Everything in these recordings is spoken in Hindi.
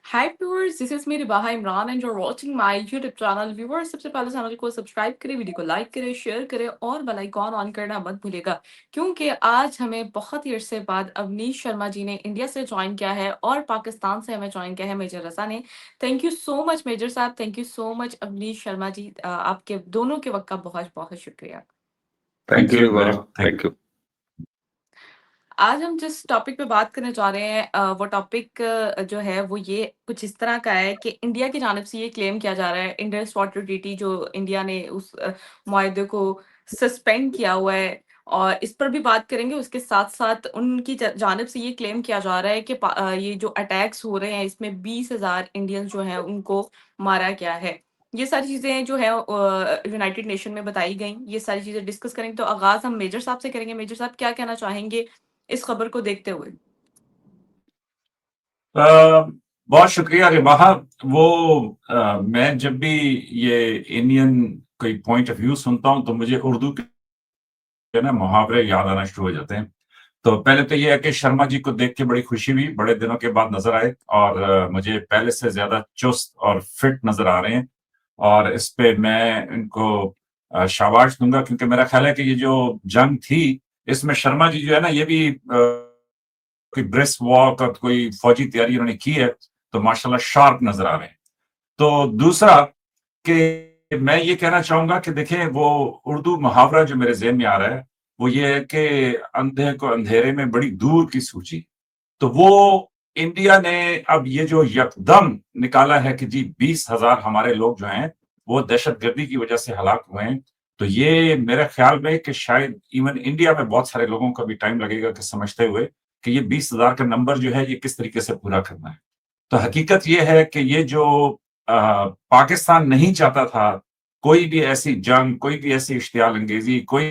हाय व्यूअर्स, दिस इज मेरी बाहा Imran and you are watching my YouTube channel. Viewers, सबसे पहले चैनल को सब्सक्राइब करें, वीडियो को लाइक करें, शेयर करें और बेल आइकॉन ऑन करना मत भूलिएगा, क्योंकि आज हमें बहुत ही अरसे बाद अवनीश शर्मा जी ने इंडिया से ज्वाइन किया है और पाकिस्तान से हमें ज्वाइन किया है मेजर रजा ने। Thank you so much major साहब, thank you so much Avnish Sharma ji. आपके दोनों के वक्त का बहुत बहुत शुक्रिया। Thank thank you you very वाह, थैंक थैंक यू। आज हम जिस टॉपिक पे बात करने जा रहे हैं वो टॉपिक जो है वो ये कुछ इस तरह का है कि इंडिया की जानिब से ये क्लेम किया जा रहा है, इंडस वाटर ट्रीटी जो इंडिया ने उस मुआहदे को सस्पेंड किया हुआ है, और इस पर भी बात करेंगे। उसके साथ साथ उनकी जानिब से ये क्लेम किया जा रहा है कि ये जो अटैक्स हो रहे हैं इसमें 20,000 इंडियंस जो हैं उनको मारा गया है। ये सारी चीजें जो है यूनाइटेड नेशन में बताई गई, ये सारी चीजें डिस्कस करेंगे। तो आगाज हम मेजर साहब से करेंगे। मेजर साहब, क्या कहना चाहेंगे इस खबर को देखते हुए? बहुत शुक्रिया रिबाहा। वो मैं जब भी ये इंडियन कोई पॉइंट ऑफ व्यू सुनता हूं तो मुझे उर्दू के ना मुहावरे याद आना शुरू हो जाते हैं। तो पहले तो ये है कि शर्मा जी को देख के बड़ी खुशी हुई, बड़े दिनों के बाद नजर आए और मुझे पहले से ज्यादा चुस्त और फिट नजर आ रहे हैं। और इस पे मैं इनको शाबाश दूंगा, क्योंकि मेरा ख्याल है कि ये जो जंग थी इसमें शर्मा जी जो है ना, ये भी कोई ब्रिस्क वॉक और कोई फौजी तैयारी उन्होंने की है, तो माशाल्लाह शार्प नजर आ रहे हैं। तो दूसरा कि मैं ये कहना चाहूंगा कि देखें, वो उर्दू मुहावरा जो मेरे ज़हन में आ रहा है वो ये है कि अंधे को अंधेरे में बड़ी दूर की सूझी। तो वो इंडिया ने अब ये जो यकदम निकाला है कि जी 20,000 हमारे लोग जो हैं वो दहशतगर्दी की वजह से हलाक हुए हैं, तो ये मेरे ख्याल में कि शायद इवन इंडिया में बहुत सारे लोगों को भी टाइम लगेगा कि समझते हुए कि ये 20,000 का नंबर जो है ये किस तरीके से पूरा करना है। तो हकीकत ये है कि ये जो पाकिस्तान नहीं चाहता था कोई भी ऐसी जंग, कोई भी ऐसी इश्तियाल अंगेजी, कोई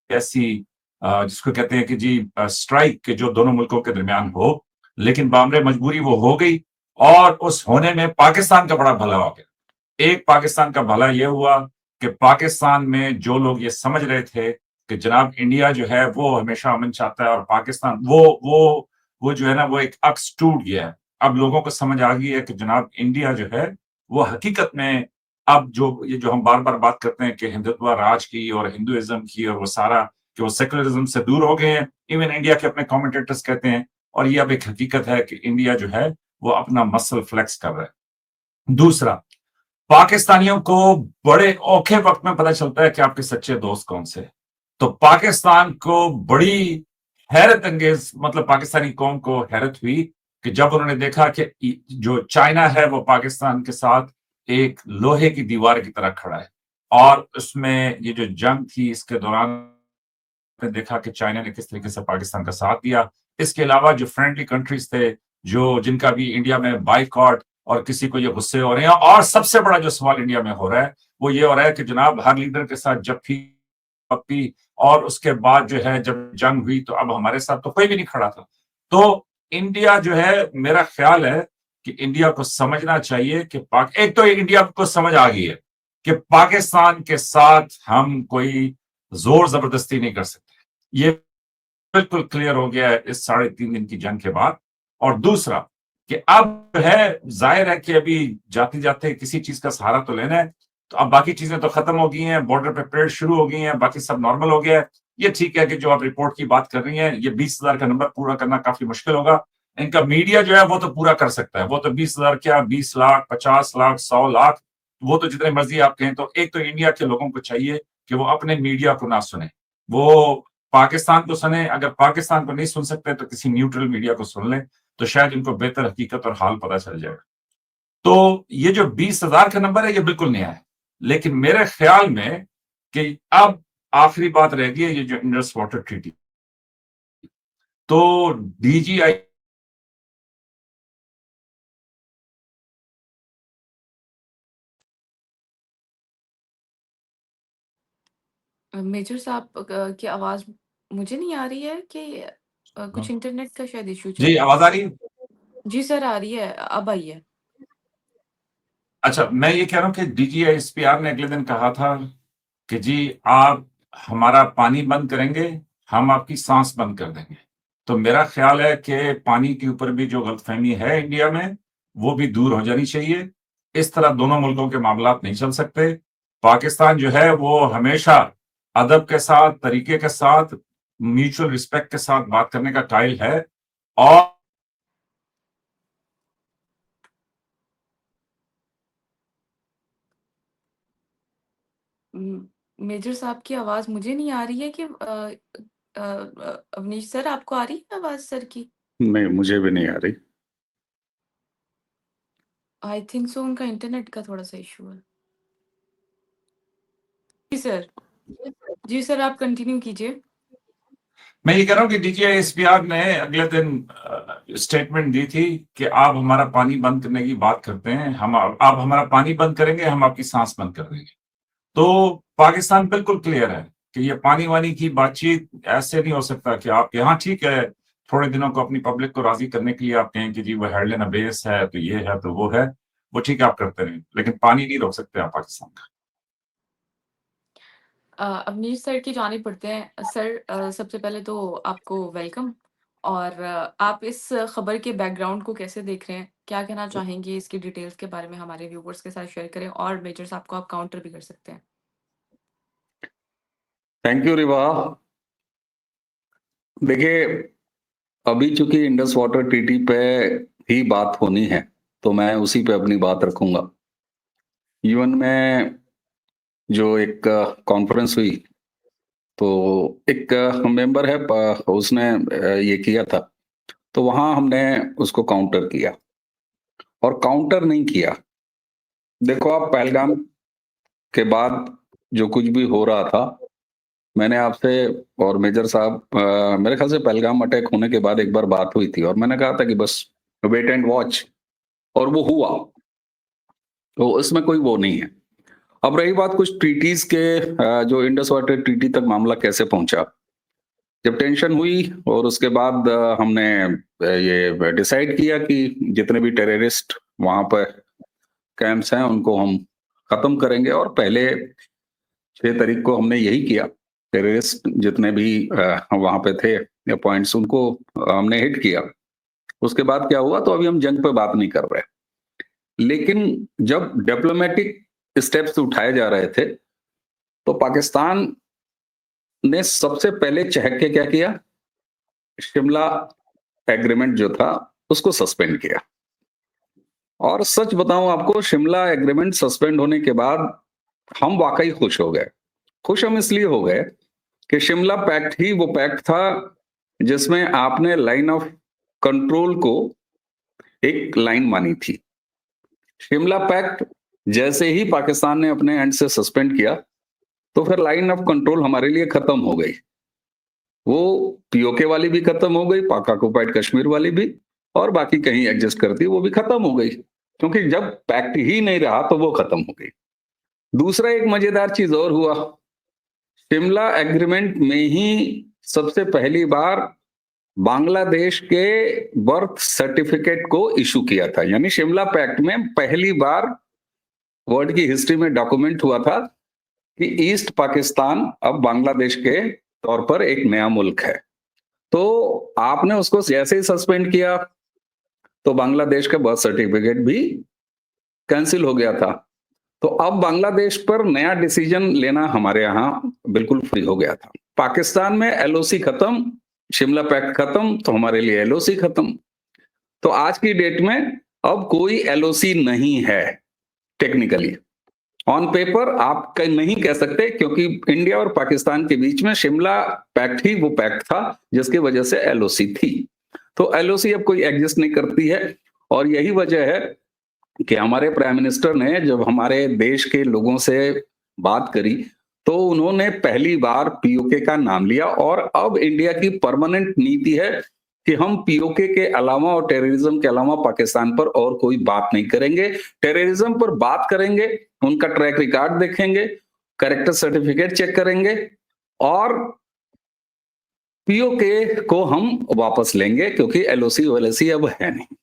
ऐसी जिसको कहते हैं कि जी स्ट्राइक के जो दोनों मुल्कों के दरमियान हो, लेकिन बामरे मजबूरी वो हो गई और उस होने में पाकिस्तान का बड़ा भला हो गया। एक पाकिस्तान का भला ये हुआ कि पाकिस्तान में जो लोग ये समझ रहे थे कि जनाब इंडिया जो है वो हमेशा अमन चाहता है और पाकिस्तान वो जो है ना वो एक अक्स टूट गया है। अब लोगों को समझ आ गई है कि जनाब इंडिया जो है वो हकीकत में अब जो ये जो हम बार-बार बात करते हैं कि हिंदुत्व राज की और हिंदुइज़्म की और वो सारा कि वो सेक्युलरिज़्म से दूर हो गए हैं। इवन इंडिया के अपने कमेंटेटर्स कहते हैं, और ये अब एक हकीकत है कि इंडिया जो है वो अपना मसल फ्लेक्स कर रहा है। दूसरा, पाकिस्तानियों को बड़े औखे वक्त में पता चलता है कि आपके सच्चे दोस्त कौन से हैं। तो पाकिस्तान को बड़ी हैरत अंगेज, मतलब पाकिस्तानी कौम को हैरत हुई कि जब उन्होंने देखा कि जो चाइना है वो पाकिस्तान के साथ एक लोहे की दीवार की तरह खड़ा है, और उसमें ये जो जंग थी इसके दौरान देखा कि चाइना ने किस तरीके से पाकिस्तान का साथ दिया। इसके अलावा जो फ्रेंडली कंट्रीज थे, जो जिनका भी इंडिया में बाइकॉट और किसी को ये गुस्से हो रहे हैं, और सबसे बड़ा जो सवाल इंडिया में हो रहा है वो ये हो रहा है कि जनाब हर लीडर के साथ जफ्फी पप्पी, और उसके बाद जो है जब जंग हुई तो अब हमारे साथ तो कोई भी नहीं खड़ा था। तो इंडिया जो है, मेरा ख्याल है कि इंडिया को समझना चाहिए कि पाक एक तो इंडिया को समझ आ गई है कि पाकिस्तान के साथ हम कोई जोर जबरदस्ती नहीं कर सकते। ये बिल्कुल क्लियर हो गया है इस 3.5 दिन की जंग के बाद। और दूसरा कि अब है, जाहिर है कि अभी जाते-जाते किसी चीज का सहारा तो लेना है, तो अब बाकी चीजें तो खत्म हो गई हैं, बॉर्डर पे परेड शुरू हो गई हैं, बाकी सब नॉर्मल हो गया है। ये ठीक है कि जो आप रिपोर्ट की बात कर रही हैं, ये 20,000 का नंबर पूरा करना काफी मुश्किल होगा। इनका मीडिया जो है वो तो पूरा कर सकता है, वो तो 20,000 क्या 20 लाख, 50 लाख, 100 लाख, वो तो जितने मर्जी आप कहें। तो एक तो इंडिया के लोगों को चाहिए कि वो अपने मीडिया को ना सुने, वो पाकिस्तान को सुने। अगर पाकिस्तान को नहीं सुन सकते तो किसी न्यूट्रल मीडिया को सुन लें, तो शायद इनको बेहतर हकीकत और हाल पता चल जाएगा। तो ये जो 20,000 का नंबर है ये बिल्कुल नया है, लेकिन मेरे ख्याल में कि अब आखिरी बात रह गई है ये जो इंडस वाटर ट्रीटी। तो डीजीआई मेजर साहब की आवाज मुझे नहीं आ रही है कि कुछ इंटरनेट का शायद इशू चल जी, रहा आवाज आ रही है? है। जी सर, आ रही है, अब आई है। अच्छा, मैं ये कह रहा हूँ कि डीजीआईएसपीआर ने अगले दिन कहा था कि जी आप हमारा पानी बंद करेंगे, हम आपकी सांस बंद कर देंगे। तो मेरा ख्याल है कि पानी के ऊपर भी जो गलतफहमी है इंडिया में, वो भी दूर हो जानी चाहिए। इस तरह दोनों मुल्कों के मामलात नहीं चल सकते। पाकिस्तान जो है वो हमेशा अदब के साथ, तरीके के साथ, म्यूचुअल रिस्पेक्ट के साथ बात करने का कायल है। और मेजर साहब की आवाज मुझे नहीं आ रही है कि अवनीश सर आपको आ रही है आवाज सर की? नहीं, मुझे भी नहीं आ रही। आई थिंक सो उनका इंटरनेट का थोड़ा सा इशू है। जी सर। जी सर, आप कंटिन्यू कीजिए। मैं ये कह रहा हूं कि डीजीआईएसपीआर ने अगले दिन स्टेटमेंट दी थी कि आप हमारा पानी बंद करने की बात करते हैं, हम आप हमारा पानी बंद करेंगे, हम आपकी सांस बंद कर देंगे। तो पाकिस्तान बिल्कुल क्लियर है कि ये पानी वानी की बातचीत ऐसे नहीं हो सकता कि आप यहाँ ठीक है थोड़े दिनों को अपनी पब्लिक को राजी करने के लिए आप कहें कि जी वो हेडलाइन बेस है तो ये है तो वो है, वो ठीक है आप करते रहें, लेकिन पानी नहीं रोक सकते आप पाकिस्तान का। अवनीश सर की जानिब बढ़ते हैं। सर, सबसे पहले तो आपको वेलकम। और आप इस खबर के बैकग्राउंड को कैसे देख रहे हैं? क्या कहना चाहेंगे इसकी डिटेल्स के बारे में हमारे व्यूवर्स के साथ शेयर करें, और मेजर साहब को आप काउंटर भी कर सकते हैं। Thank you Riva. देखिए, अभी चूंकि इंडस वाटर टीटी पे ही बात होनी है तो मैं उसी पे अपनी बात रखूंगा। यूएन में जो एक कॉन्फ्रेंस हुई तो एक मेंबर है उसने ये किया था, तो वहां हमने उसको काउंटर किया और काउंटर नहीं किया। देखो, आप पहलगाम के बाद जो कुछ भी हो रहा था, मैंने आपसे और मेजर साहब, मेरे ख्याल से पहलगाम अटैक होने के बाद एक बार बात हुई थी और मैंने कहा था कि बस वेट एंड वॉच, और वो हुआ। तो इसमें कोई वो नहीं है। अब रही बात कुछ ट्रीटीज के, जो इंडस वाटर ट्रीटी तक मामला कैसे पहुंचा। जब टेंशन हुई और उसके बाद हमने ये डिसाइड किया कि जितने भी टेररिस्ट वहां पर कैंप्स हैं उनको हम खत्म करेंगे, और पहले 6 तारीख को हमने यही किया। टेररिस्ट जितने भी वहां पे थे या पॉइंट्स, उनको हमने हिट किया। उसके बाद क्या हुआ, तो अभी हम जंग पे बात नहीं कर रहे, लेकिन जब डिप्लोमेटिक स्टेप्स उठाए जा रहे थे तो पाकिस्तान ने सबसे पहले चहक के क्या किया, शिमला एग्रीमेंट जो था उसको सस्पेंड किया। और सच बताऊं आपको, शिमला एग्रीमेंट सस्पेंड होने के बाद हम वाकई खुश हो गए। खुश हम इसलिए हो गए कि शिमला पैक्ट ही वो पैक्ट था जिसमें आपने लाइन ऑफ कंट्रोल को एक लाइन मानी थी। शिमला पैक्ट जैसे ही पाकिस्तान ने अपने एंड से सस्पेंड किया तो फिर लाइन ऑफ कंट्रोल हमारे लिए खत्म हो गई। वो पीओके वाली भी खत्म हो गई, पाक ऑक्युपाइड कश्मीर वाली भी, और बाकी कहीं एडजस्ट करती वो भी खत्म हो गई, क्योंकि जब पैक्ट ही नहीं रहा तो वो खत्म हो गई। दूसरा एक मजेदार चीज और हुआ, शिमला एग्रीमेंट में ही सबसे पहली बार बांग्लादेश के बर्थ सर्टिफिकेट को इशू किया था। यानी शिमला पैक्ट में पहली बार वर्ल्ड की हिस्ट्री में डॉक्यूमेंट हुआ था कि ईस्ट पाकिस्तान अब बांग्लादेश के तौर पर एक नया मुल्क है। तो आपने उसको जैसे ही सस्पेंड किया तो बांग्लादेश का बर्थ सर्टिफिकेट भी कैंसिल हो गया था। तो अब बांग्लादेश पर नया डिसीजन लेना हमारे यहाँ बिल्कुल फ्री हो गया था। पाकिस्तान में एलओसी खत्म, शिमला पैक्ट खत्म, तो हमारे लिए एलओसी खत्म। तो आज की डेट में अब कोई एलओसी नहीं है। टेक्निकली ऑन पेपर आप नहीं कह सकते, क्योंकि इंडिया और पाकिस्तान के बीच में शिमला पैक्ट ही वो पैक्ट था जिसकी वजह से एलओसी थी। तो एलओसी अब कोई एग्जिस्ट नहीं करती है। और यही वजह है कि हमारे प्राइम मिनिस्टर ने जब हमारे देश के लोगों से बात करी तो उन्होंने पहली बार पीओके का नाम लिया, और अब इंडिया की परमानेंट नीति है कि हम पीओके के अलावा और टेररिज्म के अलावा पाकिस्तान पर और कोई बात नहीं करेंगे। टेररिज्म पर बात करेंगे, उनका ट्रैक रिकॉर्ड देखेंगे, कैरेक्टर सर्टिफिकेट चेक करेंगे, और पीओके को हम वापस लेंगे, क्योंकि एलओसी ओएलओसी अब है नहीं।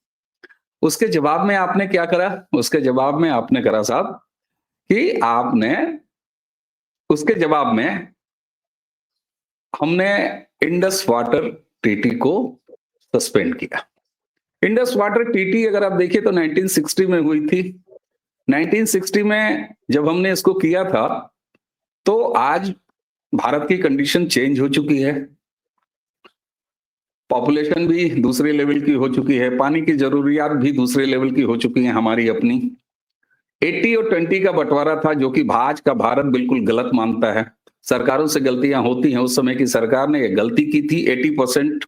उसके जवाब में आपने क्या करा, उसके जवाब में आपने करा साहब कि आपने उसके जवाब में हमने इंडस वाटर ट्रीटी को सस्पेंड किया। इंडस वाटर ट्रीटी अगर आप देखिए तो 1960 में हुई थी। 1960 में जब हमने इसको किया था, तो आज भारत की कंडीशन चेंज हो चुकी है। पॉपुलेशन भी दूसरे लेवल की हो चुकी है, पानी की जरूरियात भी दूसरे लेवल की हो चुकी है हमारी अपनी। 80 और 20 का बंटवारा था, जो कि आज का भारत बिल्कुल गलत मानता है। सरकारों से गलतियां होती हैं, उस समय की सरकार ने गलती की थी। 80%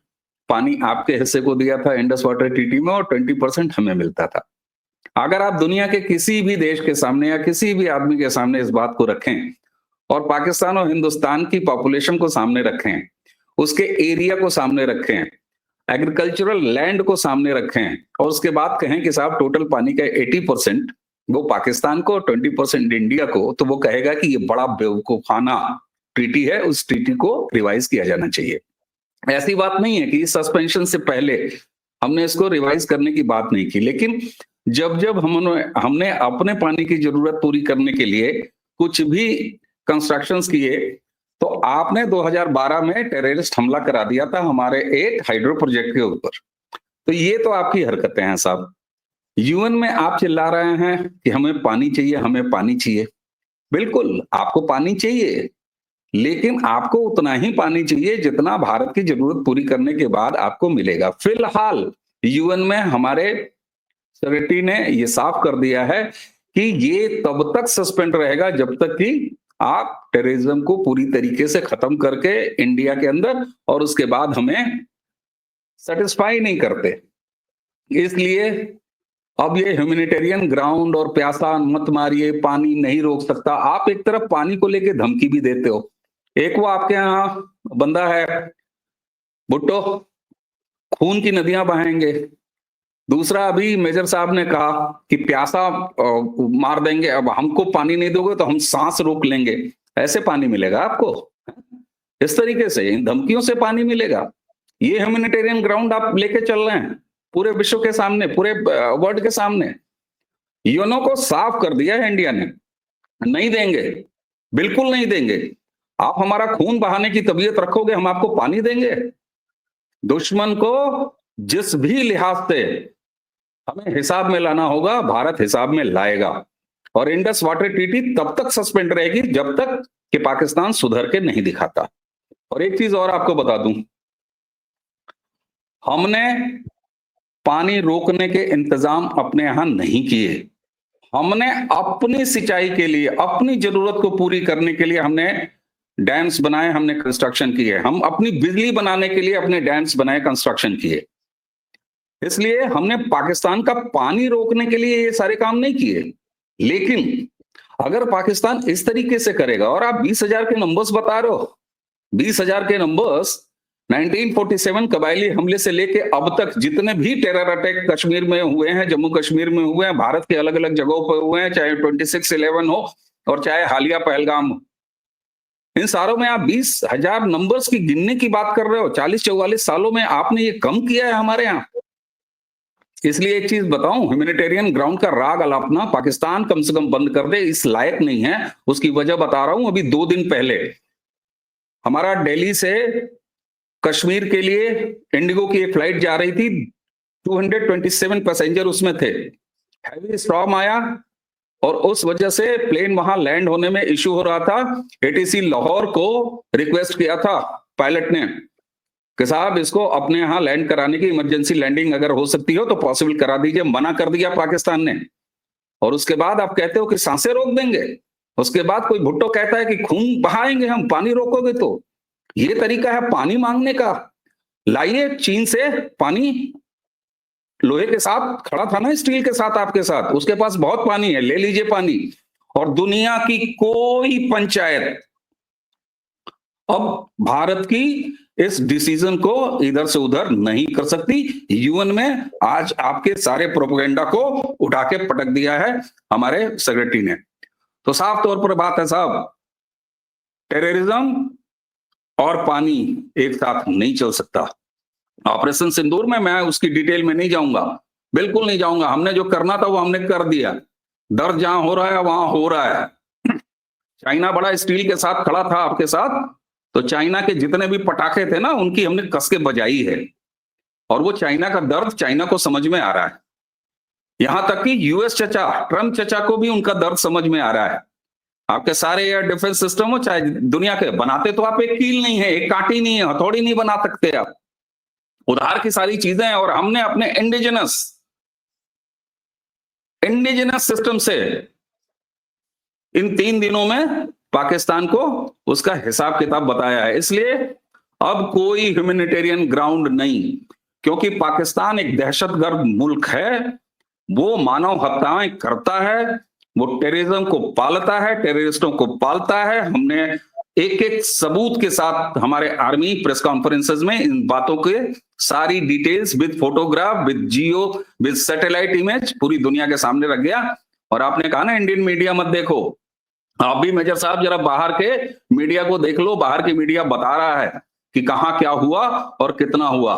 पानी आपके हिस्से को दिया था इंडस वाटर ट्रीटी में और 20% हमें मिलता था। अगर आप दुनिया के किसी भी देश के सामने या किसी भी आदमी के सामने इस बात को रखें और पाकिस्तान और हिंदुस्तान की पॉपुलेशन को सामने रखें, उसके एरिया को सामने रखें, एग्रीकल्चरल लैंड को सामने रखें और उसके बाद कहें कि साहब टोटल पानी का 80% वो पाकिस्तान को, 20% इंडिया को, तो वो कहेगा कि ये बड़ा बेवकूफाना ट्रीटी है, उस ट्रीटी को रिवाइज किया जाना चाहिए। ऐसी बात नहीं है कि सस्पेंशन से पहले हमने इसको रिवाइज करने की बात नहीं की, लेकिन जब जब हमने अपने पानी की जरूरत पूरी करने के लिए कुछ भी कंस्ट्रक्शंस किए, तो आपने 2012 में टेररिस्ट हमला करा दिया था हमारे एक हाइड्रो प्रोजेक्ट के ऊपर। तो ये तो आपकी हरकतें हैं साहब। यूएन में आप चिल्ला रहे हैं कि हमें पानी चाहिए, हमें पानी चाहिए। बिल्कुल आपको पानी चाहिए, लेकिन आपको उतना ही पानी चाहिए जितना भारत की जरूरत पूरी करने के बाद आपको मिलेगा। फिलहाल यूएन में हमारे सेक्रेटरी ने ये साफ कर दिया है कि ये तब तक सस्पेंड रहेगा जब तक कि आप टेररिज्म को पूरी तरीके से खत्म करके इंडिया के अंदर और उसके बाद हमें सेटिस्फाई नहीं करते। इसलिए अब ये ह्यूमैनिटेरियन ग्राउंड और प्यासा मत मारिए, पानी नहीं रोक सकता। आप एक तरफ पानी को लेके धमकी भी देते हो। एक वो आपके यहाँ बंदा है भुट्टो, खून की नदियां बहाएंगे। दूसरा अभी मेजर साहब ने कहा कि प्यासा मार देंगे, अब हमको पानी नहीं दोगे तो हम सांस रोक लेंगे। ऐसे पानी मिलेगा आपको? इस तरीके से इन धमकियों से पानी मिलेगा? ये ह्यूमैनिटेरियन ग्राउंड आप लेके चल रहे हैं पूरे विश्व के सामने, पूरे वर्ल्ड के सामने। यूएनओ को साफ कर दिया है इंडिया ने, नहीं देंगे, बिल्कुल नहीं देंगे। आप हमारा खून बहाने की तबीयत रखोगे, हम आपको पानी देंगे? दुश्मन को जिस भी लिहाज से हमें हिसाब में लाना होगा, भारत हिसाब में लाएगा। और इंडस वाटर ट्रीटी तब तक सस्पेंड रहेगी जब तक कि पाकिस्तान सुधर के नहीं दिखाता। और एक चीज और आपको बता दूं, हमने पानी रोकने के इंतजाम अपने यहां नहीं किए। हमने अपनी सिंचाई के लिए, अपनी जरूरत को पूरी करने के लिए हमने डैम्स बनाए, हमने कंस्ट्रक्शन किए। हम अपनी बिजली बनाने के लिए अपने डैम्स बनाए, कंस्ट्रक्शन किए। इसलिए हमने पाकिस्तान का पानी रोकने के लिए ये सारे काम नहीं किए। लेकिन अगर पाकिस्तान इस तरीके से करेगा, और आप 20,000 के नंबर्स बता रहे हो, 20,000 के नंबर्स 1947 कबायली हमले से लेके अब तक जितने भी टेरर अटैक कश्मीर में हुए हैं, जम्मू कश्मीर में हुए हैं, भारत के अलग अलग जगहों पर हुए हैं, चाहे 26/11 हो और चाहे हालिया पहलगाम हो, इन सारों में आप 20,000 नंबर्स की गिनने की बात कर रहे हो। 40-44 सालों में आपने ये कम किया है हमारे यहाँ। इसलिए एक चीज बताऊं, ह्यूमैनिटेरियन ग्राउंड का राग अलापना पाकिस्तान कम से कम बंद कर दे, इस लायक नहीं है। उसकी वजह बता रहा हूं। अभी 2 दिन पहले हमारा दिल्ली से कश्मीर के लिए इंडिगो की एक फ्लाइट जा रही थी, 227 पैसेंजर उसमें थे। हैवी स्टॉर्म आया और उस वजह से प्लेन वहां लैंड होने में इश्यू हो रहा था। एटीसी लाहौर को रिक्वेस्ट किया था पायलट ने कि साहब इसको अपने यहां लैंड कराने की इमरजेंसी लैंडिंग अगर हो सकती हो तो पॉसिबल करा दीजिए। मना कर दिया पाकिस्तान ने। और उसके बाद आप कहते हो कि सांसें रोक देंगे। उसके बाद कोई भुट्टो कहता है कि खून बहाएंगे हम, पानी रोकोगे तो। ये तरीका है पानी मांगने का? लाइए चीन से पानी, लोहे के साथ खड़ा था ना, स्टील के साथ आपके साथ, उसके पास बहुत पानी है, ले लीजिए पानी। और दुनिया की कोई पंचायत अब भारत की इस डिसीजन को इधर से उधर नहीं कर सकती। यूएन में आज आपके सारे प्रोपेगेंडा को उठा के पटक दिया है हमारे सेक्रेटरी ने। तो साफ तौर पर बात है साहब, टेररिज्म और पानी एक साथ नहीं चल सकता। ऑपरेशन सिंदूर में मैं उसकी डिटेल में नहीं जाऊंगा, बिल्कुल नहीं जाऊंगा। हमने जो करना था वो हमने कर दिया। दर्द जहां हो रहा है वहां हो रहा है। चाइना बड़ा स्टील के साथ खड़ा था आपके साथ, तो चाइना के जितने भी पटाखे थे ना, उनकी हमने कस के बजाई है। और वो चाइना का दर्द चाइना को समझ में आ रहा है। यहां तक कि यूएस चचा, ट्रम्प चचा को भी उनका दर्द समझ में आ रहा है। आपके सारे एयर डिफेंस सिस्टम हो चाहे दुनिया के, बनाते तो आप एक कील नहीं है, एक कांटी नहीं है, हथौड़ी नहीं बना सकते आप, उधार की सारी चीजें हैं। और हमने अपने इंडिजिनस सिस्टम से इन 3 दिनों में पाकिस्तान को उसका हिसाब किताब बताया है। इसलिए अब कोई ह्यूमैनिटेरियन ग्राउंड नहीं, क्योंकि पाकिस्तान एक दहशतगर्द मुल्क है, वो मानव हत्याएं करता है, वो टेररिज्म को पालता है, टेररिस्टों को पालता है। हमने एक एक सबूत के साथ हमारे आर्मी प्रेस कॉन्फ्रेंसेस में इन बातों के सारी details with photograph, with Jio, with satellite image पूरी दुनिया के सामने रख गया। और आपने कहा ना इंडियन मीडिया मत देखो, आप भी मेजर साहब जरा बाहर के मीडिया को देख लो। बाहर की मीडिया बता रहा है कि कहां क्या हुआ और कितना हुआ।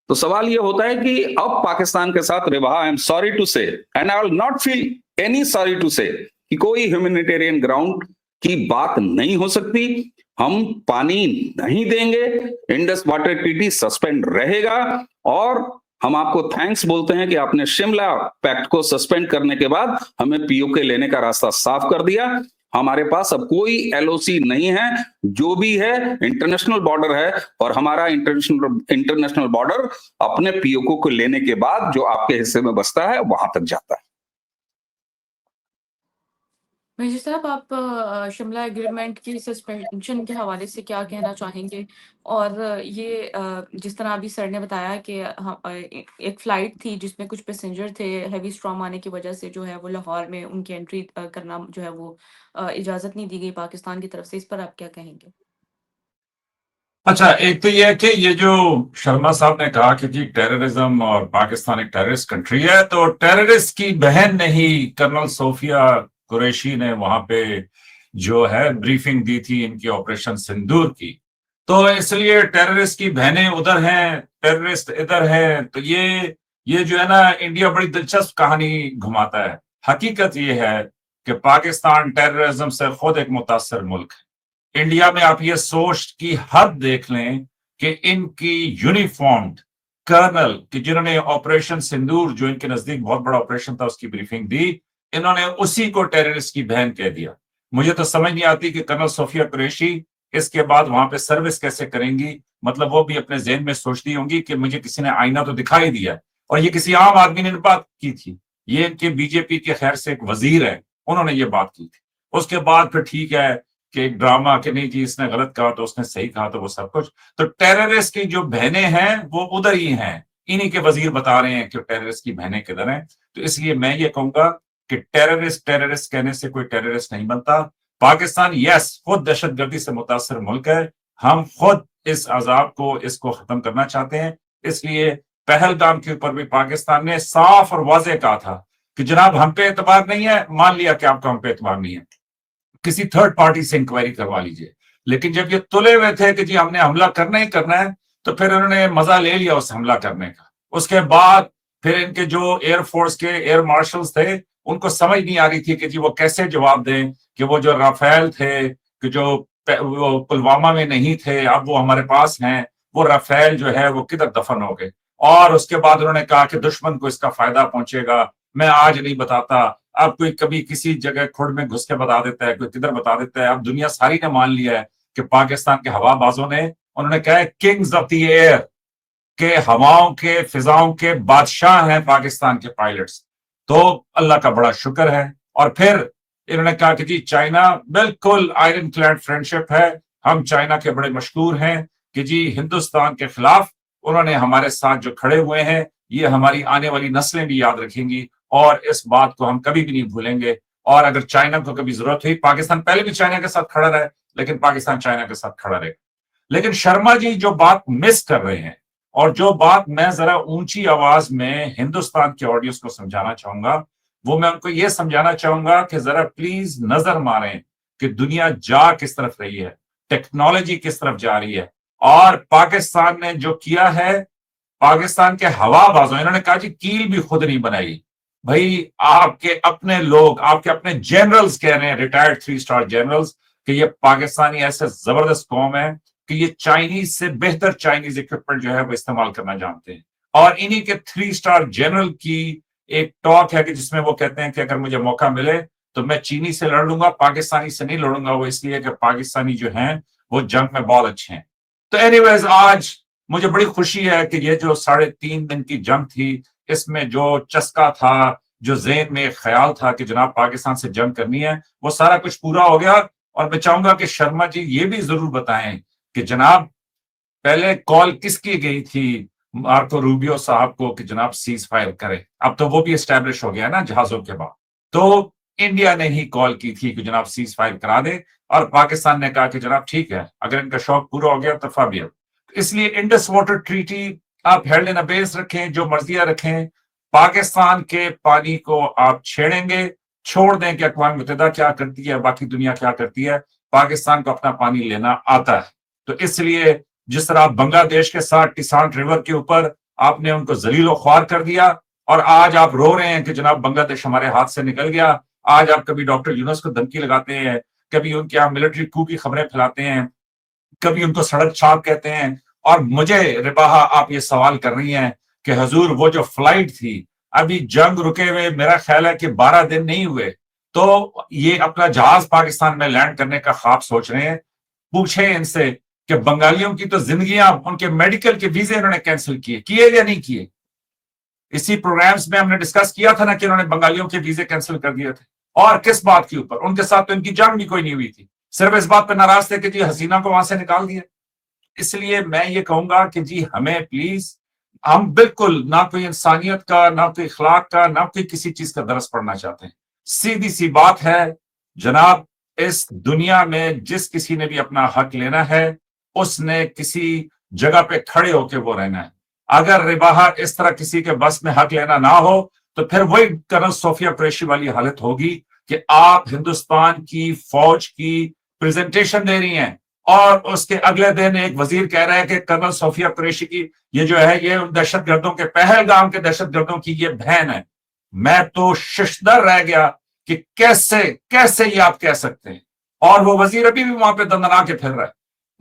तो सवाल ये होता है कि अब पाकिस्तान के साथ रिवा, I am sorry to say and I will not feel any sorry to say, कि कोई ह्यूमैनिटेरियन ग्राउंड की बात नहीं हो सकती। हम पानी नहीं देंगे, इंडस वाटर ट्रीटी सस्पेंड रहेगा। और हम आपको थैंक्स बोलते हैं कि आपने शिमला पैक्ट को सस्पेंड करने के बाद हमें पीओके लेने का रास्ता साफ कर दिया। हमारे पास अब कोई एलओसी नहीं है, जो भी है इंटरनेशनल बॉर्डर है, और हमारा इंटरनेशनल बॉर्डर अपने पीओके को लेने के बाद जो आपके हिस्से में बसता है वहां तक जाता है। मेजर साहब, आप शिमला एग्रीमेंट की सस्पेंशन के हवाले से क्या कहना चाहेंगे? और ये जिस तरह अभी सर ने बताया कि एक फ्लाइट थी जिसमें कुछ पैसेंजर थे, हैवी स्टॉर्म आने की वजह से जो है वो लाहौर में उनकी एंट्री करना जो है वो इजाज़त नहीं दी गई पाकिस्तान की तरफ से, इस पर आप क्या कहेंगे? अच्छा, एक तो ये है कि ये जो शर्मा साहब ने कहा कि जी टेररिज्म और पाकिस्तान एक टेररिस्ट कंट्री है, तो टेररिस्ट की बहन ने ही कर्नल सोफिया कुरैशी ने वहां पे जो है ब्रीफिंग दी थी इनकी ऑपरेशन सिंदूर की। तो इसलिए टेररिस्ट की बहनें उधर हैं, टेररिस्ट इधर हैं। तो ये जो है ना, इंडिया बड़ी दिलचस्प कहानी घुमाता है। हकीकत ये है कि पाकिस्तान टेररिज्म से खुद एक मुतासर मुल्क है। इंडिया में आप ये सोच की हद देख लें कि इनकी यूनिफॉर्म्ड कर्नल कि जिन्होंने ऑपरेशन सिंदूर, जो इनके नजदीक बहुत बड़ा ऑपरेशन था, उसकी ब्रीफिंग दी, इन्होंने उसी को टेररिस्ट की बहन कह दिया। मुझे तो समझ नहीं आती कि कर्नल सोफिया कुरैशी इसके बाद वहां पे सर्विस कैसे करेंगी। मतलब वो भी अपने जहन में सोचती होंगी कि मुझे किसी ने आईना तो दिखाई दिया, और ये किसी आम आदमी ने बात की थी। ये इनके बीजेपी के खैर से एक वजीर है, उन्होंने ये बात की थी। उसके बाद फिर ठीक है कि एक ड्रामा कि नहीं जी इसने गलत कहा तो उसने सही कहा, तो वो सब कुछ। तो टेररिस्ट की जो बहनें हैं वो उधर ही हैं, इन्हीं के वजीर बता रहे हैं कि टेररिस्ट की बहनें किधर हैं। तो इसलिए मैं ये कहूंगा कि टेररिस्ट कहने से कोई टेररिस्ट नहीं बनता। पाकिस्तान यस खुद दहशतगर्दी से मुतासर मुल्क है, हम खुद इस अजाब को इसको खत्म करना चाहते हैं। इसलिए पहलगाम के ऊपर भी पाकिस्तान ने साफ और वाजे कहा था कि जनाब हम पे एतबार नहीं है, मान लिया कि आपका हम पे एतबार नहीं है, किसी थर्ड पार्टी से इंक्वायरी करवा लीजिए। लेकिन जब ये तुले हुए थे कि जी हमने हमला करना ही करना है, तो फिर उन्होंने मजा ले लिया उस हमला करने का। उसके बाद फिर इनके जो एयरफोर्स के एयर मार्शल्स थे, उनको समझ नहीं आ रही थी कि जी वो कैसे जवाब दें कि वो जो राफेल थे कि जो वो पुलवामा में नहीं थे, अब वो हमारे पास हैं, वो राफेल जो है वो किधर दफन हो गए। और उसके बाद उन्होंने कहा कि दुश्मन को इसका फायदा पहुंचेगा, मैं आज नहीं बताता। अब कोई कभी किसी जगह खुद में घुस के बता देता है, कोई किधर बता देता है। अब दुनिया सारी ने मान लिया है कि पाकिस्तान के हवाबाजों ने, उन्होंने कहा है किंग्स ऑफ द एयर, के हवाओं के फिजाओं के बादशाह हैं पाकिस्तान के पायलट्स। तो अल्लाह का बड़ा शुक्र है। और फिर इन्होंने कहा कि जी चाइना बिल्कुल आयरन क्लैड फ्रेंडशिप है, हम चाइना के बड़े मशहूर हैं कि जी हिंदुस्तान के खिलाफ उन्होंने हमारे साथ जो खड़े हुए हैं, ये हमारी आने वाली नस्लें भी याद रखेंगी और इस बात को हम कभी भी नहीं भूलेंगे। और अगर चाइना को कभी जरूरत हुई, पाकिस्तान पहले भी चाइना के साथ खड़ा रहा है, लेकिन पाकिस्तान चाइना के साथ खड़ा रहेगा। लेकिन शर्मा जी जो बात मिस कर रहे हैं, और जो बात मैं जरा ऊंची आवाज में हिंदुस्तान के ऑडियंस को समझाना चाहूंगा, वो मैं उनको ये समझाना चाहूंगा कि जरा प्लीज नजर मारें कि दुनिया जा किस तरफ रही है, टेक्नोलॉजी किस तरफ जा रही है। और पाकिस्तान ने जो किया है, पाकिस्तान के हवाबाजों, इन्होंने कहा जी कील भी खुद नहीं बनाई। भाई आपके अपने लोग, आपके अपने जनरल्स कह रहे हैं, रिटायर्ड 3 स्टार जनरल्स, कि ये पाकिस्तानी ऐसे जबरदस्त कौम है कि ये चाइनीज से बेहतर चाइनीज इक्विपमेंट जो है वो इस्तेमाल करना जानते हैं। और इन्हीं के 3 स्टार जनरल की एक टॉक है कि जिसमें वो कहते हैं कि अगर मुझे मौका मिले तो मैं चीनी से लड़ लूंगा, पाकिस्तानी से नहीं लड़ूंगा। वो इसलिए कि पाकिस्तानी जो हैं वो जंग में बहुत अच्छे हैं। तो एनीवेज, आज मुझे बड़ी खुशी है कि ये जो 3.5 दिन की जंग थी, इसमें जो चस्का था, जो ज़हन में ख्याल था कि जनाब पाकिस्तान से जंग करनी है, वो सारा कुछ पूरा हो गया। और मैं चाहूंगा कि शर्मा जी ये भी जरूर बताएं कि जनाब पहले कॉल किसकी गई थी मार्को रूबियो साहब को कि जनाब सीज फायर करें। अब तो वो भी एस्टेब्लिश हो गया ना जहाजों के बाद। तो इंडिया ने ही कॉल की थी कि जनाब सीज फायर करा दे, और पाकिस्तान ने कहा कि जनाब ठीक है, अगर इनका शौक पूरा हो गया तो फाबियल। इसलिए इंडस वाटर ट्रीटी आप हेड इन बेस रखें, जो मर्जियां रखें, पाकिस्तान के पानी को आप छेड़ेंगे, छोड़ दें कि अक़वाम मुत्तहिदा क्या करती है, बाकी दुनिया क्या करती है, पाकिस्तान को अपना पानी लेना आता है। तो इसलिए जिस तरह आप बांग्लादेश के साथ टिसांट रिवर के ऊपर आपने उनको जलीलो ख्वार कर दिया, और आज आप रो रहे हैं कि जनाब बांग्लादेश हमारे हाथ से निकल गया। आज आप कभी डॉक्टर यूनुस को धमकी लगाते हैं, कभी उनके यहाँ मिलिट्री कू की खबरें फैलाते हैं, कभी उनको सड़क छाप कहते हैं, और मुझे रिबाहा आप ये सवाल कर रही हैं कि हजूर वो जो फ्लाइट थी, अभी जंग रुके हुए मेरा ख्याल है कि 12 दिन नहीं हुए, तो ये अपना जहाज पाकिस्तान में लैंड करने का ख्वाब सोच रहे हैं। पूछे इनसे कि बंगालियों की तो जिंदगियां, उनके मेडिकल के वीजे इन्होंने कैंसिल किए या नहीं किए। इसी प्रोग्राम्स में हमने डिस्कस किया था ना कि उन्होंने बंगालियों के वीजे कैंसिल कर दिए थे, और किस बात के ऊपर? उनके साथ तो इनकी जंग भी कोई नहीं हुई थी, सिर्फ इस बात पर नाराज थे कि जी हसीना को वहां से निकाल दिया। इसलिए मैं ये कहूंगा कि जी हमें प्लीज, हम बिल्कुल ना कोई इंसानियत का, ना कोई इखलाक का, ना कोई किसी चीज का दरस पढ़ना चाहते हैं। सीधी सी बात है जनाब, इस दुनिया में जिस किसी ने भी अपना हक लेना है, उसने किसी जगह पे खड़े होकर वो रहना है। अगर रिबाहा इस तरह किसी के बस में हक लेना ना हो, तो फिर वही कर्नल सोफिया कुरैशी वाली हालत होगी कि आप हिंदुस्तान की फौज की प्रेजेंटेशन दे रही हैं, और उसके अगले दिन एक वजीर कह रहा है कि कर्नल सोफिया कुरैशी की ये जो है, ये दहशतगर्दों के, पहलगाम के दहशतगर्दों की ये बहन है। मैं तो शिशदर रह गया कि कैसे कैसे ये आप कह सकते हैं। और वो वजीर अभी भी वहां पे दंदना के फिर रहा है,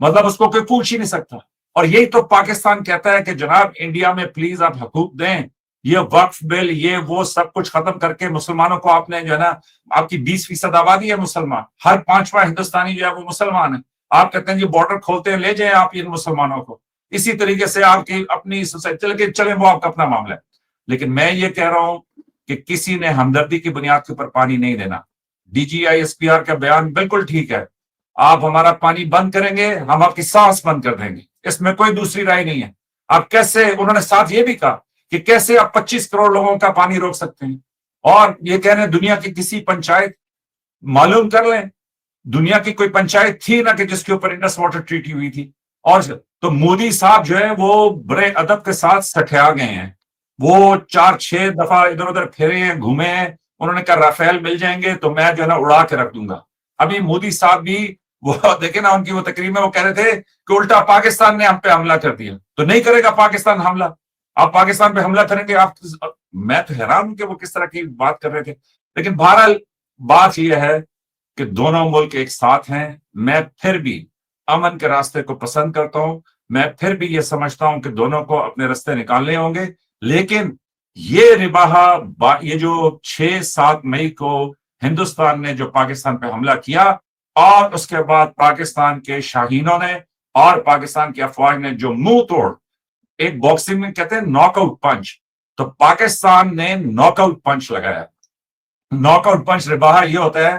मतलब उसको कोई पूछ ही नहीं सकता। और यही तो पाकिस्तान कहता है कि जनाब इंडिया में प्लीज आप हकूक दें, ये वक्फ बिल, ये वो सब कुछ खत्म करके मुसलमानों को आपने जो है ना, आपकी 20% आबादी है मुसलमान, हर 5वां हिंदुस्तानी जो है वो मुसलमान है। आप कहते हैं जी बॉर्डर खोलते हैं, ले जाए आप इन मुसलमानों को। इसी तरीके से आपकी अपनी सोसाइटी चले, वो आपका अपना मामला है। लेकिन मैं ये कह रहा हूं कि किसी ने हमदर्दी की बुनियाद के ऊपर पानी नहीं देना। DGISPR का बयान बिल्कुल ठीक है, आप हमारा पानी बंद करेंगे, हम आपकी सांस बंद कर देंगे, इसमें कोई दूसरी राय नहीं है। आप कैसे, उन्होंने साथ ये भी कहा कि कैसे आप 25 करोड़ लोगों का पानी रोक सकते हैं। और ये कह रहे हैं दुनिया की किसी पंचायत, मालूम कर लें, दुनिया की कोई पंचायत थी ना कि जिसके ऊपर इंडस वाटर ट्रीटी हुई थी। और तो मोदी साहब जो है वो बड़े अदब के साथ सठिया गए हैं, वो 4-6 दफा इधर उधर फिरे हैं, घूमे हैं। उन्होंने कहा राफेल मिल जाएंगे तो मैं जो है ना उड़ा के रख दूंगा। अभी मोदी साहब भी वो देखे ना, उनकी वो तकरीर में वो कह रहे थे कि उल्टा पाकिस्तान ने हम पे हमला कर दिया, तो नहीं करेगा पाकिस्तान हमला, आप पाकिस्तान पे हमला करेंगे आप। मैं तो हैरान हूं कि वो किस तरह की बात कर रहे थे। लेकिन बहरहाल बात यह है कि दोनों मुल्क एक साथ हैं। मैं फिर भी अमन के रास्ते को पसंद करता हूं, मैं फिर भी ये समझता हूं कि दोनों को अपने रास्ते निकालने होंगे। लेकिन ये रिबाहा, ये जो 6-7 मई को हिंदुस्तान ने जो पाकिस्तान पे हमला किया, और उसके बाद पाकिस्तान के शाहीनों ने और पाकिस्तान की अफवाज ने जो मुंह तोड़, एक बॉक्सिंग में कहते हैं नॉकआउट पंच, तो पाकिस्तान ने नॉकआउट पंच लगाया। नॉकआउट पंच रिबाहा ये होता है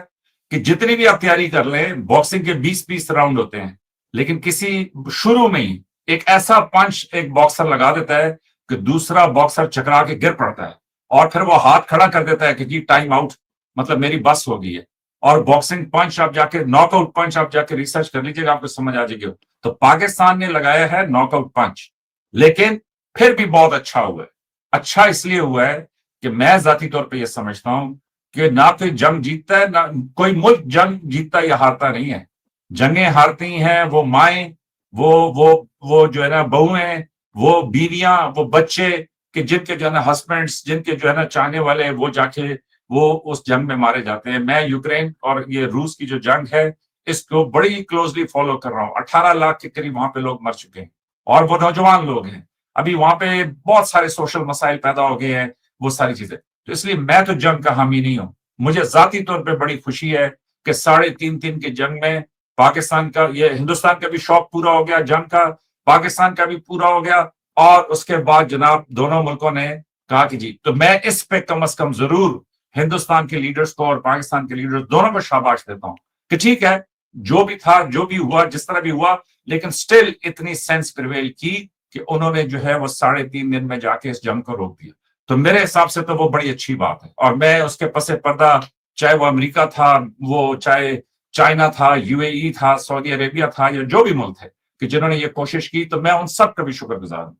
कि जितनी भी आप तैयारी कर लें, बॉक्सिंग के 20-20 राउंड होते हैं, लेकिन किसी शुरू में ही एक ऐसा पंच एक बॉक्सर लगा देता है कि दूसरा बॉक्सर चकरा के गिर पड़ता है, और फिर वो हाथ खड़ा कर देता है कि जी टाइम आउट, मतलब मेरी बस हो गई है। और बॉक्सिंग पंच आप जाके, नॉकआउट पंच आप जाके रिसर्च कर लीजिएगा, आपको समझ आ जाएगी। तो पाकिस्तान ने लगाया है नॉकआउट पंच, लेकिन फिर भी बहुत अच्छा हुआ है। अच्छा इसलिए हुआ है कि मैं जाती तौर पर यह समझता हूं कि ना कोई जंग जीतता है, ना कोई मुल्क जंग जीतता या हारता नहीं है। जंगें हारती हैं वो माएं, वो जो है ना बहुएं, वो बीवियां, वो बच्चे, कि जिनके जो है ना हस्बैंड्स, जिनके जो है ना चाहने वाले, वो जाके वो उस जंग में मारे जाते हैं। मैं यूक्रेन और ये रूस की जो जंग है, इसको बड़ी क्लोजली फॉलो कर रहा हूँ। 18 लाख के करीब वहां पे लोग मर चुके हैं और वो नौजवान लोग हैं। अभी वहां पे बहुत सारे सोशल मसाइल पैदा हो गए हैं, वो सारी चीजें। तो इसलिए मैं तो जंग का हामी नहीं हूं। मुझे जाती तौर पे बड़ी खुशी है कि 3.5 के जंग में पाकिस्तान का, ये हिंदुस्तान का भी शौक पूरा हो गया जंग का, पाकिस्तान का भी पूरा हो गया। और उसके बाद जनाब दोनों मुल्कों ने कहा कि जी, तो मैं इस पे कम से कम जरूर हिंदुस्तान के लीडर्स को और पाकिस्तान के लीडर्स दोनों को शाबाश देता हूं कि ठीक है, जो भी था, जो भी हुआ, जिस तरह भी हुआ, लेकिन स्टिल इतनी सेंस प्रिवेल की कि उन्होंने जो है वो 3.5 दिन में जाके इस जंग को रोक दिया। तो मेरे हिसाब से तो वो बड़ी अच्छी बात है। और मैं उसके पसे पर्दा, चाहे वो अमेरिका था, वो चाहे चाइना था, यूएई था, सऊदी अरेबिया था, या जो भी मुल्क थे कि जिन्होंने ये कोशिश की, तो मैं उन सब का भी शुक्रगुजार हूं।